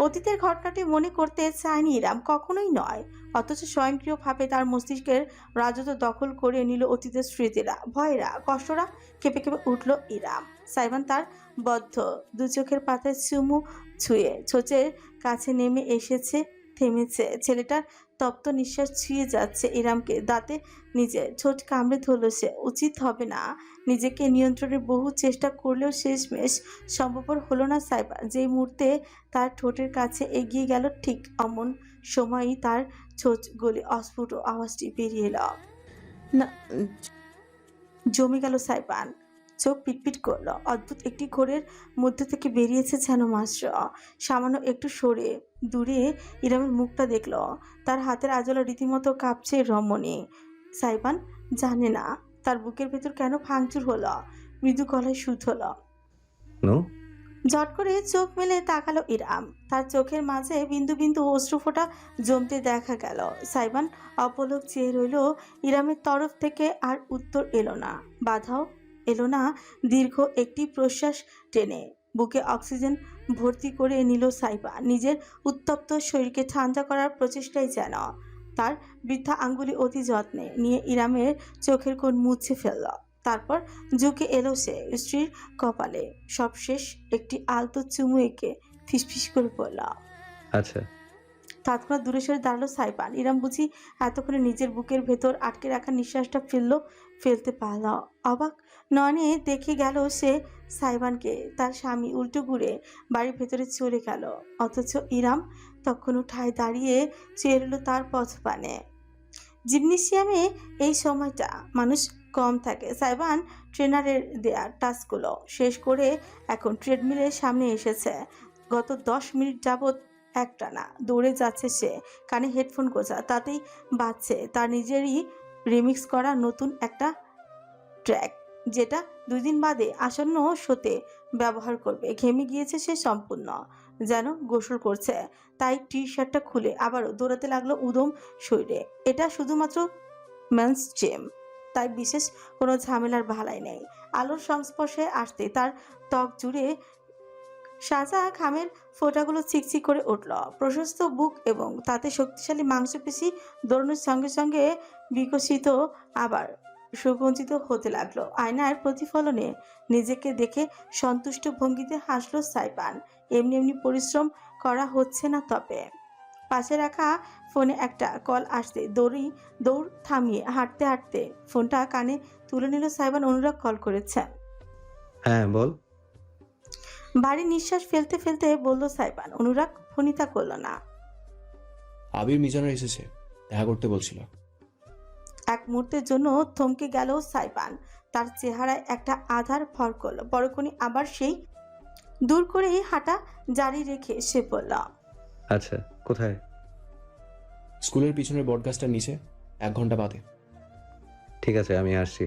অতীতের ঘটনাটি মনে করতে চায়নি ইরাম, কখনোই নয়। অথচ স্বয়ংক্রিয়ভাবে তার মস্তিষ্কের রাজত্ব দখল করে নিল অতীতের স্মৃতিরা, ভয়রা, কষ্টরা। কেঁপে কেঁপে উঠল ইরাম। সাইবান তার বদ্ধ 2 চোখের পাতায় চুমু ছুঁয়ে ছোচের কাছে নেমে এসেছে, থেমেছে। ছেলেটার তপ্ত নিঃশ্বাস ছুঁয়ে যাচ্ছে ইরামকে। দাঁতে নিজের ঠোঁট কামড়ে ধরল সে। উচিত হবে না। নিজেকে নিয়ন্ত্রণের বহু চেষ্টা করলেও শেষমেশ সম্ভবপর হলো না সাইবার। যেই মুহূর্তে তার ঠোঁটের কাছে এগিয়ে গেল, ঠিক অমন সময়ই তার ঠোঁট গলে অস্ফুট আওয়াজটি বেরিয়ে এলো। না, জমে গেল সাইবান, চোখ পিটপিট করলো। অদ্ভুত একটি ঘোরের মধ্যে থেকে বেরিয়েছে যেন মাস্র। সামান্য একটু সরে দূরে ইরামের মুখটা দেখলো। তার হাতের আজলা রীতিমতো কাঁপছে রমণী। সাইবান জানে না তার বুকের ভেতর কেন ভাঙচুর হলো। মৃদু গলায় সুর হলো। নো, ঝট করে চোখ মেলে তাকালো ইরাম। তার চোখের মাঝে বিন্দু বিন্দু অশ্রুফোঁটা জমতে দেখা গেল। সাইবান অপলক চেয়ে রইল। ইরামের তরফ থেকে আর উত্তর এলো না, বাধাও এলো না। দীর্ঘ একটি প্রশ্বাস টেনে বুকে অক্সিজেন ভর্তি করে নিল সাইবা। নিজের উত্তপ্ত শরীরকে ঠান্ডা করার প্রচেষ্টায় যেন তার বৃদ্ধা আঙ্গুলি অতি যত্নে নিয়ে ইরামের চোখের কোণ মুছে ফেলল। তারপর ঝুঁকে এলো সে স্ত্রীর কপালে। সবশেষ একটি আলতো চুমু এঁকে ফিসফিস করে পড়ল। আচ্ছা। তৎক্ষণাৎ দূরে সরে দাঁড়ালো সাইবান। ইরাম বুঝি এতক্ষণে নিজের বুকের ভেতর আটকে রাখা নিঃশ্বাসটা ফেলতে পারল। অবাক নয়নে দেখে গেল সে সাইবানকে। তার স্বামী উল্টো ঘুরে বাড়ির ভেতরে চলে গেল, অথচ ইরাম তখনও ঠায় দাঁড়িয়ে চেয়ে রইল তার পথপানে। জিমনেসিয়ামে এই সময়টা মানুষ কম থাকে। সাইবান ট্রেনারের দেয়া টাস্কগুলো শেষ করে এখন ট্রেডমিলের সামনে এসেছে। গত 10 মিনিট যাবৎ একটানা দৌড়ে যাচ্ছে সে। কানে হেডফোন গোছা, তাতেই বাজছে তার নিজেরই রিমিক্স করা নতুন একটা ট্র্যাক, যেটা 2 দিন বাদে আসন্ন শোতে ব্যবহার করবে। ঘেমে গিয়েছে সে সম্পূর্ণ, যেন গোসল করছে। তাই টি শার্টটা খুলে আবারও দৌড়াতে লাগলো উদম শরীরে। এটা শুধুমাত্র মেন্স জিম, তাই বিশেষ কোনো ঝামেলার ভালাই নেই। আলোর সংস্পর্শে আসতে তার ত্বক জুড়ে সাজা ঘামের ফোঁটাগুলো চিকচিক করে উঠল। প্রশস্ত বুক এবং তাতে শক্তিশালী মাংসপেশি দৌড়ানোর সঙ্গে সঙ্গে বিকশিত আবার সুগঞ্জিত হতে লাগলো। আয়নার প্রতিফলনে নিজেকে দেখে সন্তুষ্ট ভঙ্গিতে হাসলো সাইবান। এমনি এমনি পরিশ্রম করা হচ্ছে না। তবে পাশে রাখা ফোনে একটা কল আসতে দৌড় থামিয়ে হাঁটতে হাঁটতে ফোনটা কানে তুলে নিল সাইবান। অনুরাগ কল করেছে। হ্যাঁ বল। ভারী নিঃশ্বাস ফেলতে ফেলতে বলল সাইবান। অনুরাগ ফোনিতা করল না। আবির মিজানের এসেছে, দেখা করতে বলছিল। এক মুহূর্তের জন্য থমকে গেল সাইবান। তার চেহারায় একটা আধার ফর্ক হলো। পরক্ষণে আবার সেই দূর করেই হাঁটা জারি রেখে সে বলল, আচ্ছা, কোথায়? স্কুলের পিছনের বটগাছটার নিচে, 1 ঘন্টা বাদে। ঠিক আছে, আমি আসছি।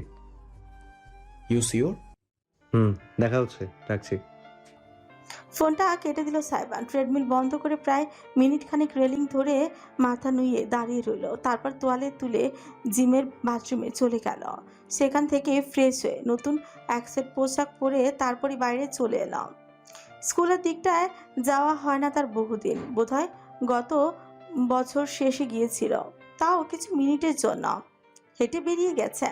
You sure? দেখা হচ্ছে, রাখছি। ফোনটা কেটে দিল সাইবান। ট্রেডমিল বন্ধ করে প্রায় মিনিট খানেক রেলিং ধরে মাথা নুইয়ে দাঁড়িয়ে রইল। তারপর তোয়ালে তুলে জিমের বাথরুমে চলে গেল। সেখান থেকে ফ্রেশ হয়ে নতুন এক সেট পোশাক পরে তারপরই বাইরে চলে এলাম। স্কুলের দিকটায় যাওয়া হয় না তার বহুদিন, বোধহয় গত বছর শেষে গিয়েছিল, তাও কিছু মিনিটের জন্য। হেঁটে বেরিয়ে গেছে।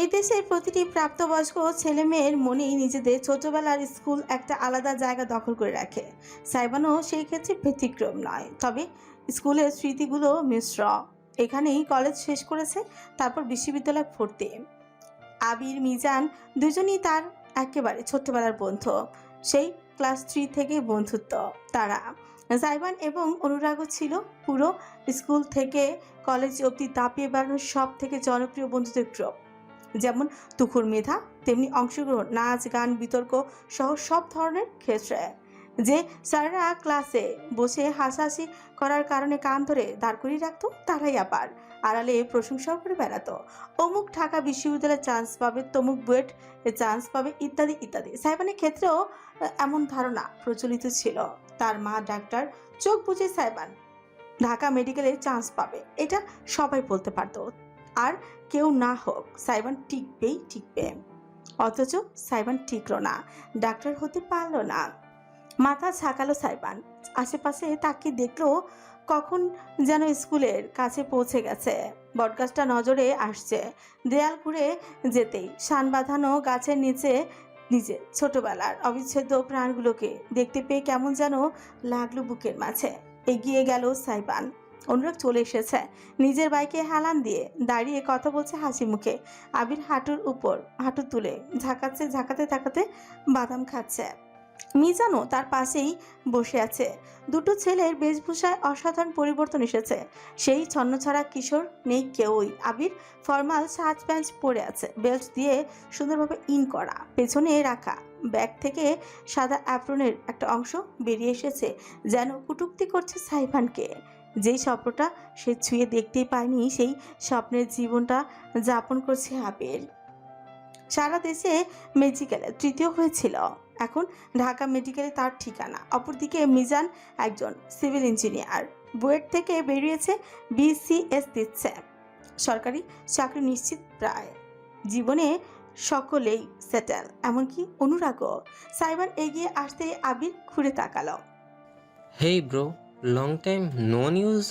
এই দেশের প্রতিটি প্রাপ্তবয়স্ক ছেলে মেয়ের মনেই নিজেদের ছোটবেলার স্কুল একটা আলাদা জায়গা দখল করে রাখে। সাইবানও সেই ক্ষেত্রে ব্যতিক্রম নয়। তবে স্কুলের স্মৃতিগুলো মিশ্র। এখানেই কলেজ শেষ করেছে, তারপর বিশ্ববিদ্যালয়ে ভর্তি। আবির, মিজান দুজনই তার একেবারে ছোট্টবেলার বন্ধু। সেই ক্লাস 3 থেকে বন্ধুত্ব তারা। সাইবান এবং অনুরাগও ছিল পুরো স্কুল থেকে কলেজ অবধি দাপিয়ে বেড়ানোর সব থেকে জনপ্রিয় বন্ধুদের গ্রুপ। যেমন তুখুর মেধা, তেমনি অংশগ্রহণ, নাচ, গান, বিতর্ক সহ সব ধরনের ক্ষেত্রে। যে স্যাররা ক্লাসে বসে হাসাহাসি করার কারণে কান ধরে দাঁড় করিয়ে রাখতো, তারাই আবার আড়ালে প্রশংসাও করে বেড়াতো। অমুক ঢাকা বিশ্ববিদ্যালয়ে চান্স পাবে, তমুক বুয়েট চান্স পাবে, ইত্যাদি ইত্যাদি। সাইবানের ক্ষেত্রেও এমন ধারণা প্রচলিত ছিল। তার মা ডাক্তার, চোখ বুঝে সাইবান ঢাকা মেডিকেলে চান্স পাবে, এটা সবাই বলতে পারতো। আর কেউ না হোক, সাইবান টিকবে। অথচ সাইবান টিকল না, ডাক্তার হতে পারল না। মাথা ঝাঁকালো সাইবান, আশেপাশে তাকিয়ে দেখলো কখন যেন স্কুলের কাছে পৌঁছে গেছে। বটগাছটা নজরে আসছে। দেয়াল ঘুরে যেতেই শান বাঁধানো গাছের নিচে নিজের ছোটবেলার অবিচ্ছেদ্য প্রাণগুলোকে দেখতে পেয়ে কেমন যেন লাগলো বুকের মাঝে। এগিয়ে গেল সাইবান। অনুরাগ চলে এসেছে, নিজের বাইকে হেলান দিয়ে দাঁড়িয়ে কথা বলছে হাসি মুখে। আবির হাঁটুর উপর হাঁটু তুলে ঝাঁকাতে বাদাম খাচ্ছে। মিজানও তার পাশেই বসে আছে। দুটো ছেলের বেশভূষায় অসাধারণ পরিবর্তন এসেছে। সেই ছন্নছাড়া কিশোর নেই কেউই। আবির ফর্মাল শার্ট প্যান্ট পরে আছে, বেল্ট দিয়ে সুন্দরভাবে ইন করা। পেছনে রাখা ব্যাগ থেকে সাদা অ্যাপ্রনের একটা অংশ বেরিয়ে এসেছে, যেন কটূক্তি করছে সাইবানকে। যেই স্বপ্নটা সে ছুঁয়ে দেখতেই পায়নি, সেই স্বপ্নের জীবনটা যাপন করছে আবির। সারা দেশে মেডিকেলে 3য় হয়েছিল, এখন ঢাকা মেডিকেলে তার ঠিকানা। অপরদিকে মিজান একজন সিভিল ইঞ্জিনিয়ার, বুয়েট থেকে বেরিয়েছে, BCS দিচ্ছে, সরকারি চাকরি নিশ্চিত প্রায়। জীবনে সকলেই সেটেল, এমনকি অনুরাগও। সাইবান এগিয়ে আসতে আবির ঘুরে তাকালো। Hey bro, long time no news.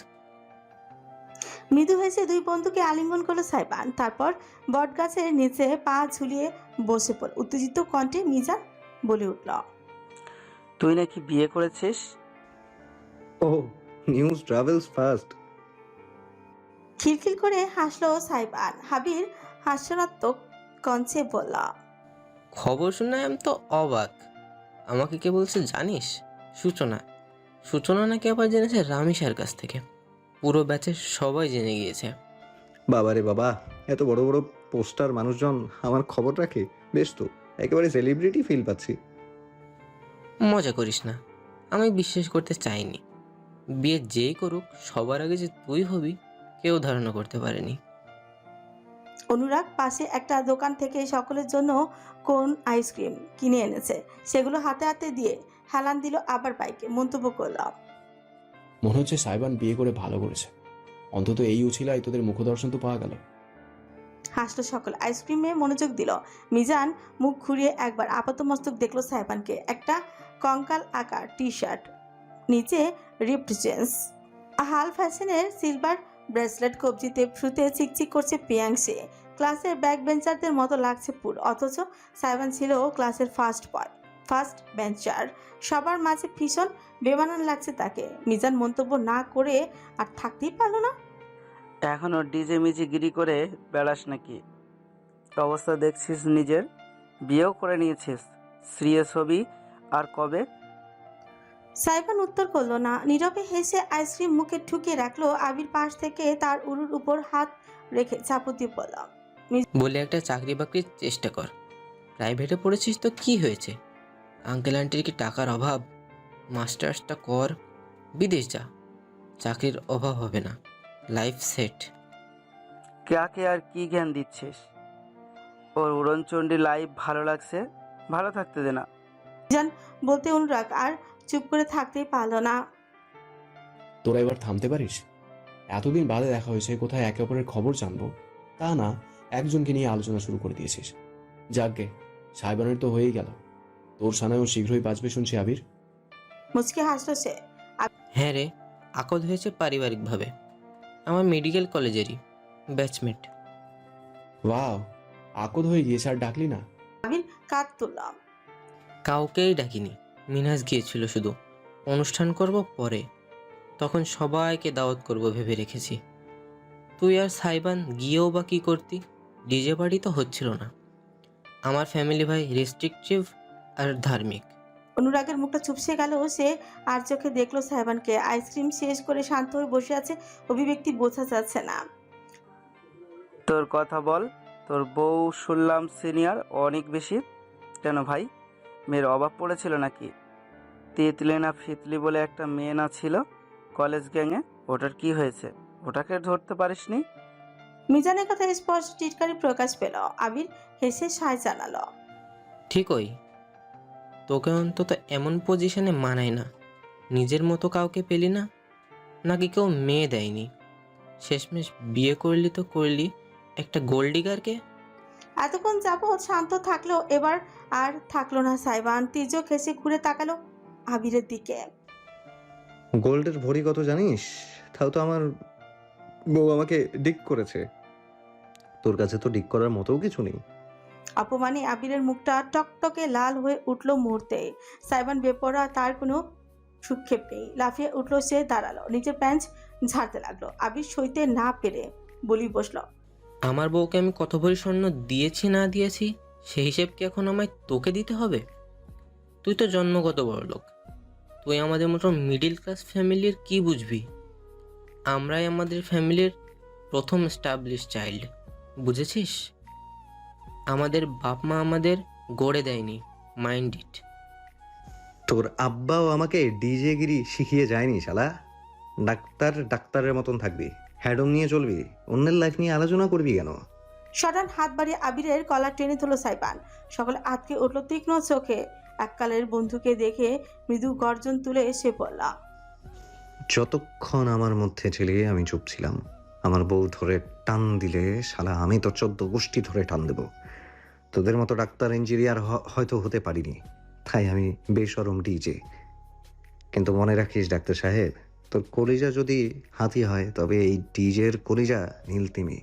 মৃদু হয়েছে দুই বন্ধুকে আলিঙ্গন করলো সাইবান, তারপর বটগাছের নিচে পা ঝুলিয়ে বসে পড়ল। উত্তেজিত কণ্ঠে মিজান বলে উঠল, তুই নাকি বিয়ে করেছিস? ও, নিউজ ট্রাভেলস ফাস্ট। খিলখিল করে হাসলো সাইবান। হাবির হাস্যরাত্মক কণ্ঠে বলল, খবর শুনে আমি তো অবাক। আমাকে কে বলছে জানিস? সূচনা নাকি আবার জেনেছে রামিসার কাছ থেকে। পুরো ব্যাচের সবাই জেনে গিয়েছে। বাবারে বাবা, এত বড় বড় পোস্টার মানুষজন আমার খবর রাখে, বেশ তো, একেবারে সেলিব্রিটি ফিল পাচ্ছি। মজা করিস না, আমি বিশ্বাস করতে চাইনি। বিয়ে যেই করুক, সবার আগে যে তুই হবি কেউ ধারণা করতে পারেনি। অনুরাগ পাশে একটা দোকান থেকে সকলের জন্য কোন আইসক্রিম কিনে এনেছে, সেগুলো হাতে হাতে দিয়ে হেলান দিল আবার বাইকে। মন্তব্য করলাম, মনে হচ্ছে সাইবান বিয়ে করে ভালো করেছে। অন্তত এই উছিলায় তোদের মুখদর্শন তো পাওয়া গেল। হাসলো সকল। আইসক্রিমে মনোযোগ দিল। মিজান মুখ ঘুরিয়ে একবার আপাতমস্তক দেখলো সাইবানকে। একটা কঙ্কাল আকার টি-শার্ট, নিচে রিপড জিন্স, হাল ফ্যাশনের সিলভার ব্রেসলেট, কবজিতে ফ্রুতে চিকচিক করছে পিয়াংসে। ক্লাসের ব্যাক বেঞ্চারদের মতো লাগছে পুরো, অথচ সাইবান ছিল ক্লাসের ফার্স্ট বেঞ্চার। সবার মাঝে ভীষণ বেমানান লাগছে তাকে। মিজান মন্তব্য না করে আর থাকতেই পারলো না। এখনো ডিজে মিজি গিরি করে বেড়াস নাকি? অবস্থা দেখছিস নিজের, বিয়েও করে নিয়েছিস, সিরিয়াস হবি আর কবে? সাইবান উত্তর করলো না, নীরবে হেসে আইসক্রিম মুখে ঢুকিয়ে রাখলো। আবির পাশ থেকে তার উরুর উপর হাত রেখে চাপু দিয়ে বলল, বলে একটা চাকরি বাকরির চেষ্টা কর। প্রাইভেটে পড়েছিস তো কি হয়েছে? আঙ্কেল আন্টির কি টাকার অভাব? মাস্টার্সটা কর, বিদেশ যা, চাকরির অভাব হবে না, লাইফ সেট। কাকে আর কি জ্ঞান দিচ্ছিস? ওর উড়নচণ্ডী লাইফ ভালো লাগছে, ভালো থাকতে দে না। ইজান বলতে অনুরাগ আর চুপ করে থাকতেই পারল না। তোরা এবার থামতে পারিস? এতদিন বাদে দেখা হয়েছে, কোথায় একে অপরের খবর জানবো তা না, একজনকে নিয়ে আলোচনা শুরু করে দিয়েছিস। যাকগে, সাইবানের তো হয়েই গেল। তোর সানায়ও শীঘ্রই বাঁচবে শুনছি আবির। মুচকি হাসল সে। হ্যাঁ রে, আকদ হয়েছে পারিবারিকভাবে, আমার মেডিকেল কলেজেরই ব্যাচমেট। ওয়াও, আকদ হয়ে গিয়েছে, আর ডাকলি না? আবির কাঁধ তুললাম। কাউকেই ডাকিনি, মিনহাজ গিয়েছিল শুধু। অনুষ্ঠান করব পরে, তখন সবাইকে দাওয়াত করব ভেবে রেখেছি। তুই আর সাইবান গিয়েও বা কী করতি? ডিজে পার্টি তো হচ্ছিল না। আমার ফ্যামিলি ভাই রেস্ট্রিকটিভ আর ধার্মিক। অনুরাগের মুখটা চুপসে গেল। সে আর চোখে দেখলো সাইবানকে। আইসক্রিম শেষ করে শান্ত হয়ে বসে আছে, অভিব্যক্তি বোঝা যাচ্ছে না। তোর কথা বল। তোর বউ শুনলাম সিনিয়র অনেক বেশি। কেন ভাই, মেয়ের অভাব পড়েছিল নাকি? তিতলি না ফিতলি বলে একটা মেয়ে না ছিল কলেজ গ্যাংয়ে, ওটার কি হয়েছে? ওটাকে ধরতে পারিসনি? মিজানের কথা স্পষ্ট টিটকারি প্রকাশ পেল। আবির হেসে সায় জানালো। ঠিকই, তোকে অন্তত এমন পজিশনে মানায় না। নিজের মতো কাউকে পেলি না, নাকি কেউ মেয়ে দেয়নি? শেষমেশ বিয়ে করলি তো করলি একটা গোল্ড ডিগারকে। এতক্ষণ যাবৎ শান্ত থাকলো, এবার আর থাকলো না সাইবান। তির্যক হেসে ঘুরে তাকালো আবিরের দিকে। গোল্ডের ভরি কত জানিস? তাও তো আমার বউ আমাকে ডিক করেছে। তোর কাছে তো ডিক করার মতোও কিছু নেই। অপমানে আবিরের মুখটা টকটকে লাল হয়ে উঠল মুহূর্তে। সাইবান বেপরোয়া, তার কোনো সুক্ষেপ নেই। লাফিয়ে উঠলো সে, দাঁড়ালো, নিজের প্যান্ট ঝাড়তে লাগলো। আবির সইতে না পেরে বলি বসলো। আমার বউকে আমি কত ভরি স্বর্ণ দিয়েছি না দিয়েছি সেই হিসেব কি এখন আমায় তোকে দিতে হবে? তুই তো জন্মগত বড়লোক, তুই আমাদের মতো মিডিল ক্লাস ফ্যামিলির কি বুঝবি? আমরাই আমাদের ফ্যামিলির প্রথম এস্টাবলিশ চাইল্ড, বুঝেছিস? আমাদের বাপ মা আমাদের গড়ে দেয়নি, মাইন্ড ইট। তোর আব্বাও আমাকে ডিজে গিরি শিখিয়ে যায়নি শালা। ডাক্তারের মতন থাকবি, হ্যাডম নিয়ে চলবি, অন্যের লাইফ নিয়ে আলোচনা করবি কেন? সডান হাত বাড়িয়ে আবিরের কলার টেনে ধরল সাইবান। সকলে আটকে উঠল তীক্ষ্ণ চোখে। এককালের বন্ধুকে দেখে মৃদু গর্জন তুলে এসে পড়ল। যতক্ষণ আমার মধ্যে ছিলে আমি চুপ ছিলাম। আমার বউ ধরে টান দিলে শালা আমি তো 14 গোষ্ঠী ধরে টান দেব। তোদের মতো ডাক্তার ইঞ্জিনিয়ার হয়তো হতে পারিনি, তাই আমি বেশরম ডিজে। কিন্তু মনে রাখিস ডাক্তার সাহেব, তোর কলিজা যদি হাতি হয় তবে এই ডিজের কলিজা নীলতিমি।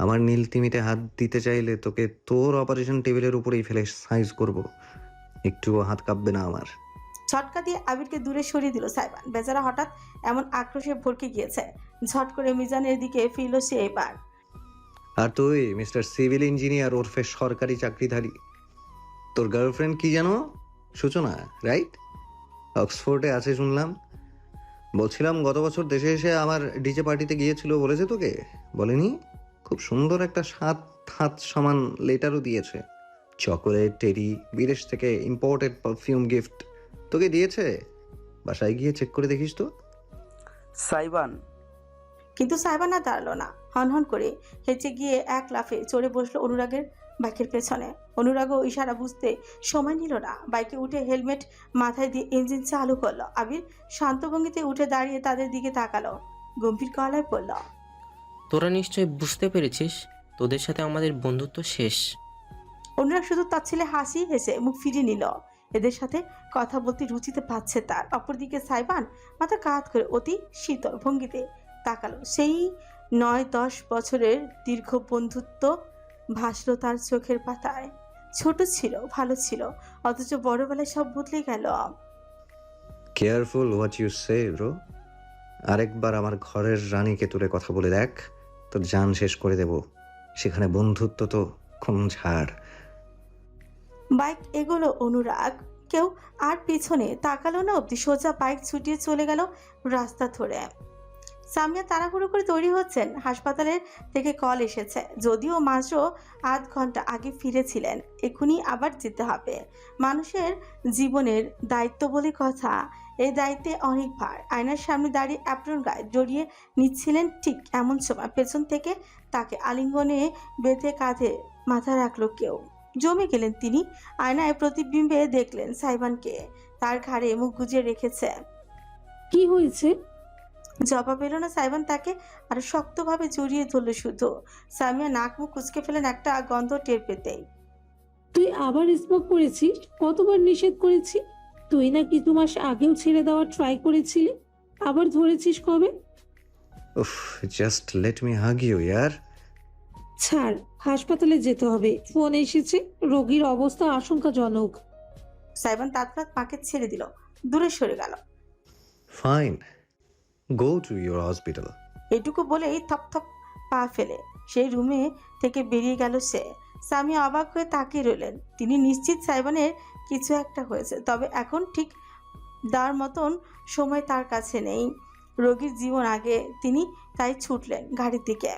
আমার নীলতিমিতে হাত দিতে চাইলে তোকে তোর অপারেশন টেবিলের উপরেই ফেলে সাইজ করব, একটুও হাত কাঁপবে না আমার। ঝটকা দিয়ে আবিরকে দূরে সরিয়ে দিল সাইবান। বেচারা হঠাৎ এমন আক্রোশে ভরকে গিয়েছে। ঝট করে মিজানের দিকে ফিরল সে এবার। আর তুই মিস্টার সিভিল ইঞ্জিনিয়ার ওরফে সরকারি চাকরিধারী, তোর গার্লফ্রেন্ড কি জানো? সূচনা, রাইট? অক্সফোর্ডে আছে শুনলাম। বলছিলাম গত বছর দেশে এসে আমার ডিজে পার্টিতে গিয়েছিল, বলেছে তোকে? বলেনি? খুব সুন্দর একটা 7 হাত সমান লেটারও দিয়েছে। চকোলেট, টেরি, বিদেশ থেকে ইম্পোর্টেড পারফিউম গিফট তোকে দিয়েছে। বাসায় গিয়ে চেক করে দেখিস তো। সাইবান। কিন্তু সাইবান আর দাঁড়ালো না। হনহন করে হেঁচে গিয়ে এক লাফে চড়ে বসলো অনুরাগের বাইকের পেছনে। অনুরাগও ইশারা বুঝতে সময় নিল না। বাইকে উঠে হেলমেট মাথায় দিয়ে ইঞ্জিন চালু করলো। আবির শান্ত ভঙ্গিতে উঠে দাঁড়িয়ে তাদের দিকে তাকালো, গম্ভীর গলায় বলল। তোরা নিশ্চয়ই বুঝতে পেরেছিস তোদের সাথে আমাদের বন্ধুত্ব শেষ। অনুরাগ শুধু তার ছেলে হাসি হেসে মুখ ফিরিয়ে নিল। এদের সাথে কথা বলতে রুচিতে পাচ্ছে তার। অপরদিকে সাইবান মাথা কাত করে অতি শীতল ভঙ্গিতে তাকালো। সেই 9-10 বছরের দীর্ঘ বন্ধুত্ব ভাসলো তার চোখের পাতায়। ছোট ছিল, ভালো ছিল, অথচ বড়বেলায় সব বদলে গেল। Careful what you say bro. আরেকবার আমার ঘরের রানীকে তুলে কথা বলে দেখ, তোর জান শেষ করে দেব। সেখানে বন্ধুত্ব তো কোন ঝাড়। বাইক এগোলো অনুরাগ। কেউ আর পিছনে তাকালো না অব্দি। সোজা বাইক ছুটিয়ে চলে গেল রাস্তা ধরে। সামিয়া তাড়াহুড়ো করে তৈরি হচ্ছেন। হাসপাতালের থেকে কল এসেছে, যদিও মাত্র আধ ঘন্টা আগে ফিরেছিলেন। এখনই আবার যেতে হবে। মানুষের জীবনের দায়িত্ব বলে কথা, এই দায়িত্বে অনেক ভার। আয়নার সামনে দাঁড়িয়ে অ্যাপ্রন গায়ে জড়িয়ে নিচ্ছিলেন। ঠিক এমন সময় পেছন থেকে তাকে আলিঙ্গনে বেঁধে কাঁধে মাথা রাখলো কেউ। জমে গেলেন তিনি। আয়নায় প্রতিবিম্বে দেখলেন সাইবানকে, তার ঘাড়ে মুখ গুজে রেখেছে। কি হয়েছে? জবাব এলো না। সাইবান তাকে আরো শক্তভাবে জড়িয়ে ধরল শুধু। সামিয়া নাক মুখ কুচকে ফেলেন একটা গন্ধ টের পেতেই। তুই আবার স্মোক করেছিস? কতবার নিষেধ করেছি? তুই না কিছু মাস আগেও ছেড়ে দেওয়ার ট্রাই করেছিলি, আবার ধরেছিস কবে? উফ, just let me hug you ইয়ার। ছাড়, হাসপাতালে যেতে হবে। ফোন এসেছে, রোগীর অবস্থা আশঙ্কাজনক। সাইবান তৎক্ষণাৎ মাকে ছেড়ে দিল, দূরে সরে গেল। Fine, go to your hospital. এটুকু বলেই থপ পা ফেলে সেই রুমে থেকে বেরিয়ে গেল সে। সামিয়া অবাক হয়ে তাকিয়ে রইলেন। তিনি নিশ্চিত সাইবানের কিছু একটা হয়েছে, তবে এখন ঠিক তার মতন সময় তার কাছে নেই। রোগীর জীবন আগে, তিনি তাই ছুটলেন গাড়ির দিকে।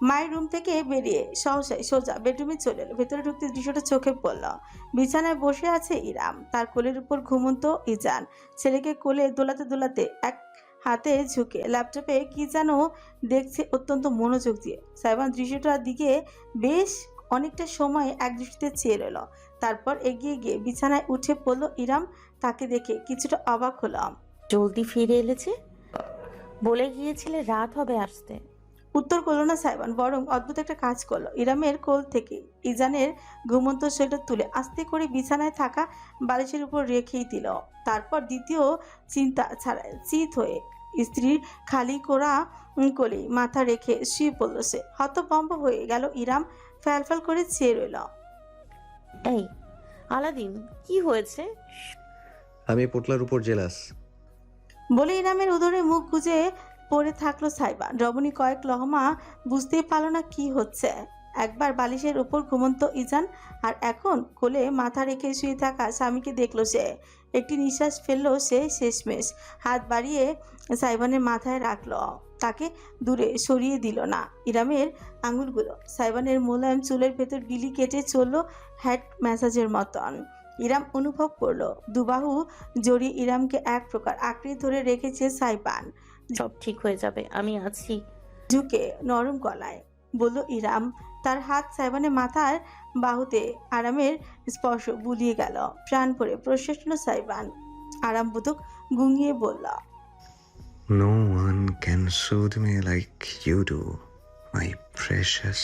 মায়ের রুম থেকে বেরিয়ে সহসাই সোজা বেডরুমে চলে এলো। ভেতরে ঢুকতে দৃশ্যটা চোখে পড়ল। বিছানায় বসে আছে ইরাম, তার কোলের উপর ঘুমন্ত ইজান। ছেলেকে কোলে দোলাতে দোলাতে এক হাতে ঝুঁকে ল্যাপটপে কি যেন দেখছে অত্যন্ত মনোযোগ দিয়ে। সাইবান দৃশ্যটার দিকে বেশ অনেকটা সময় এক দৃষ্টিতে চেয়ে রইল। তারপর এগিয়ে গিয়ে বিছানায় উঠে পড়ল ইরাম। তাকে দেখে কিছুটা অবাক হলাম। জলদি ফিরে এলেছে? বলে গিয়েছিলে রাত হবে আসতে। উত্তর করলো না সাইবান, বরং অদ্ভুত একটা কাজ করলো। ইরামের কোল থেকে ইজানের ঘুমন্ত শরীরটা তুলে আস্তে করে বিছানায় থাকা বালিশের উপর রেখেই দিল। তারপর দ্বিতীয় চিন্তা ছাড়া চিত হয়ে স্ত্রীর খালি করা কোলেই মাথা রেখে শুয়ে পড়ল সে। হতভম্ব হয়ে গেল ইরাম, ফ্যালফ্যাল করে চেয়ে রইল। এই আলাদিন, কি হয়েছে? আমি পোটলার উপর জেলাস। বলে ইরামের উদরে মুখ গুজে পড়ে থাকলো সাইবান। রমণী কয়েক লহমা বুঝতেই পারল না কি হচ্ছে। একবার বালিশের উপর ঘুমন্ত ইজান, আর এখন কোলে মাথা রেখে শুয়ে থাকা স্বামীকে দেখলো সে। একটি নিঃশ্বাস ফেললো সে শেষমেশ। হাত বাড়িয়ে সাইবানের মাথায় রাখলো, তাকে দূরে সরিয়ে দিল না। ইরামের আঙুলগুলো সাইবানের মোলায়েম চুলের ভেতর বিলি কেটে চলল হ্যাড ম্যাসাজের মতন। ইরাম অনুভব করলো দুবাহু জড়িয়ে ইরামকে এক প্রকার আঁকড়ে ধরে রেখেছে সাইবান। সব ঠিক হয়ে যাবে, আমি আছি। ঝুঁকে নরম গলায় বলল ইরাম। তার হাত সাইবানের মাথার বাহুতে আরামের স্পর্শ বুলিয়ে গেল। প্রাণ ভরে প্রশ্বাস নিল সাইবান। আরামবোধক গুঙিয়ে বলল, No one can soothe me like you do, my precious.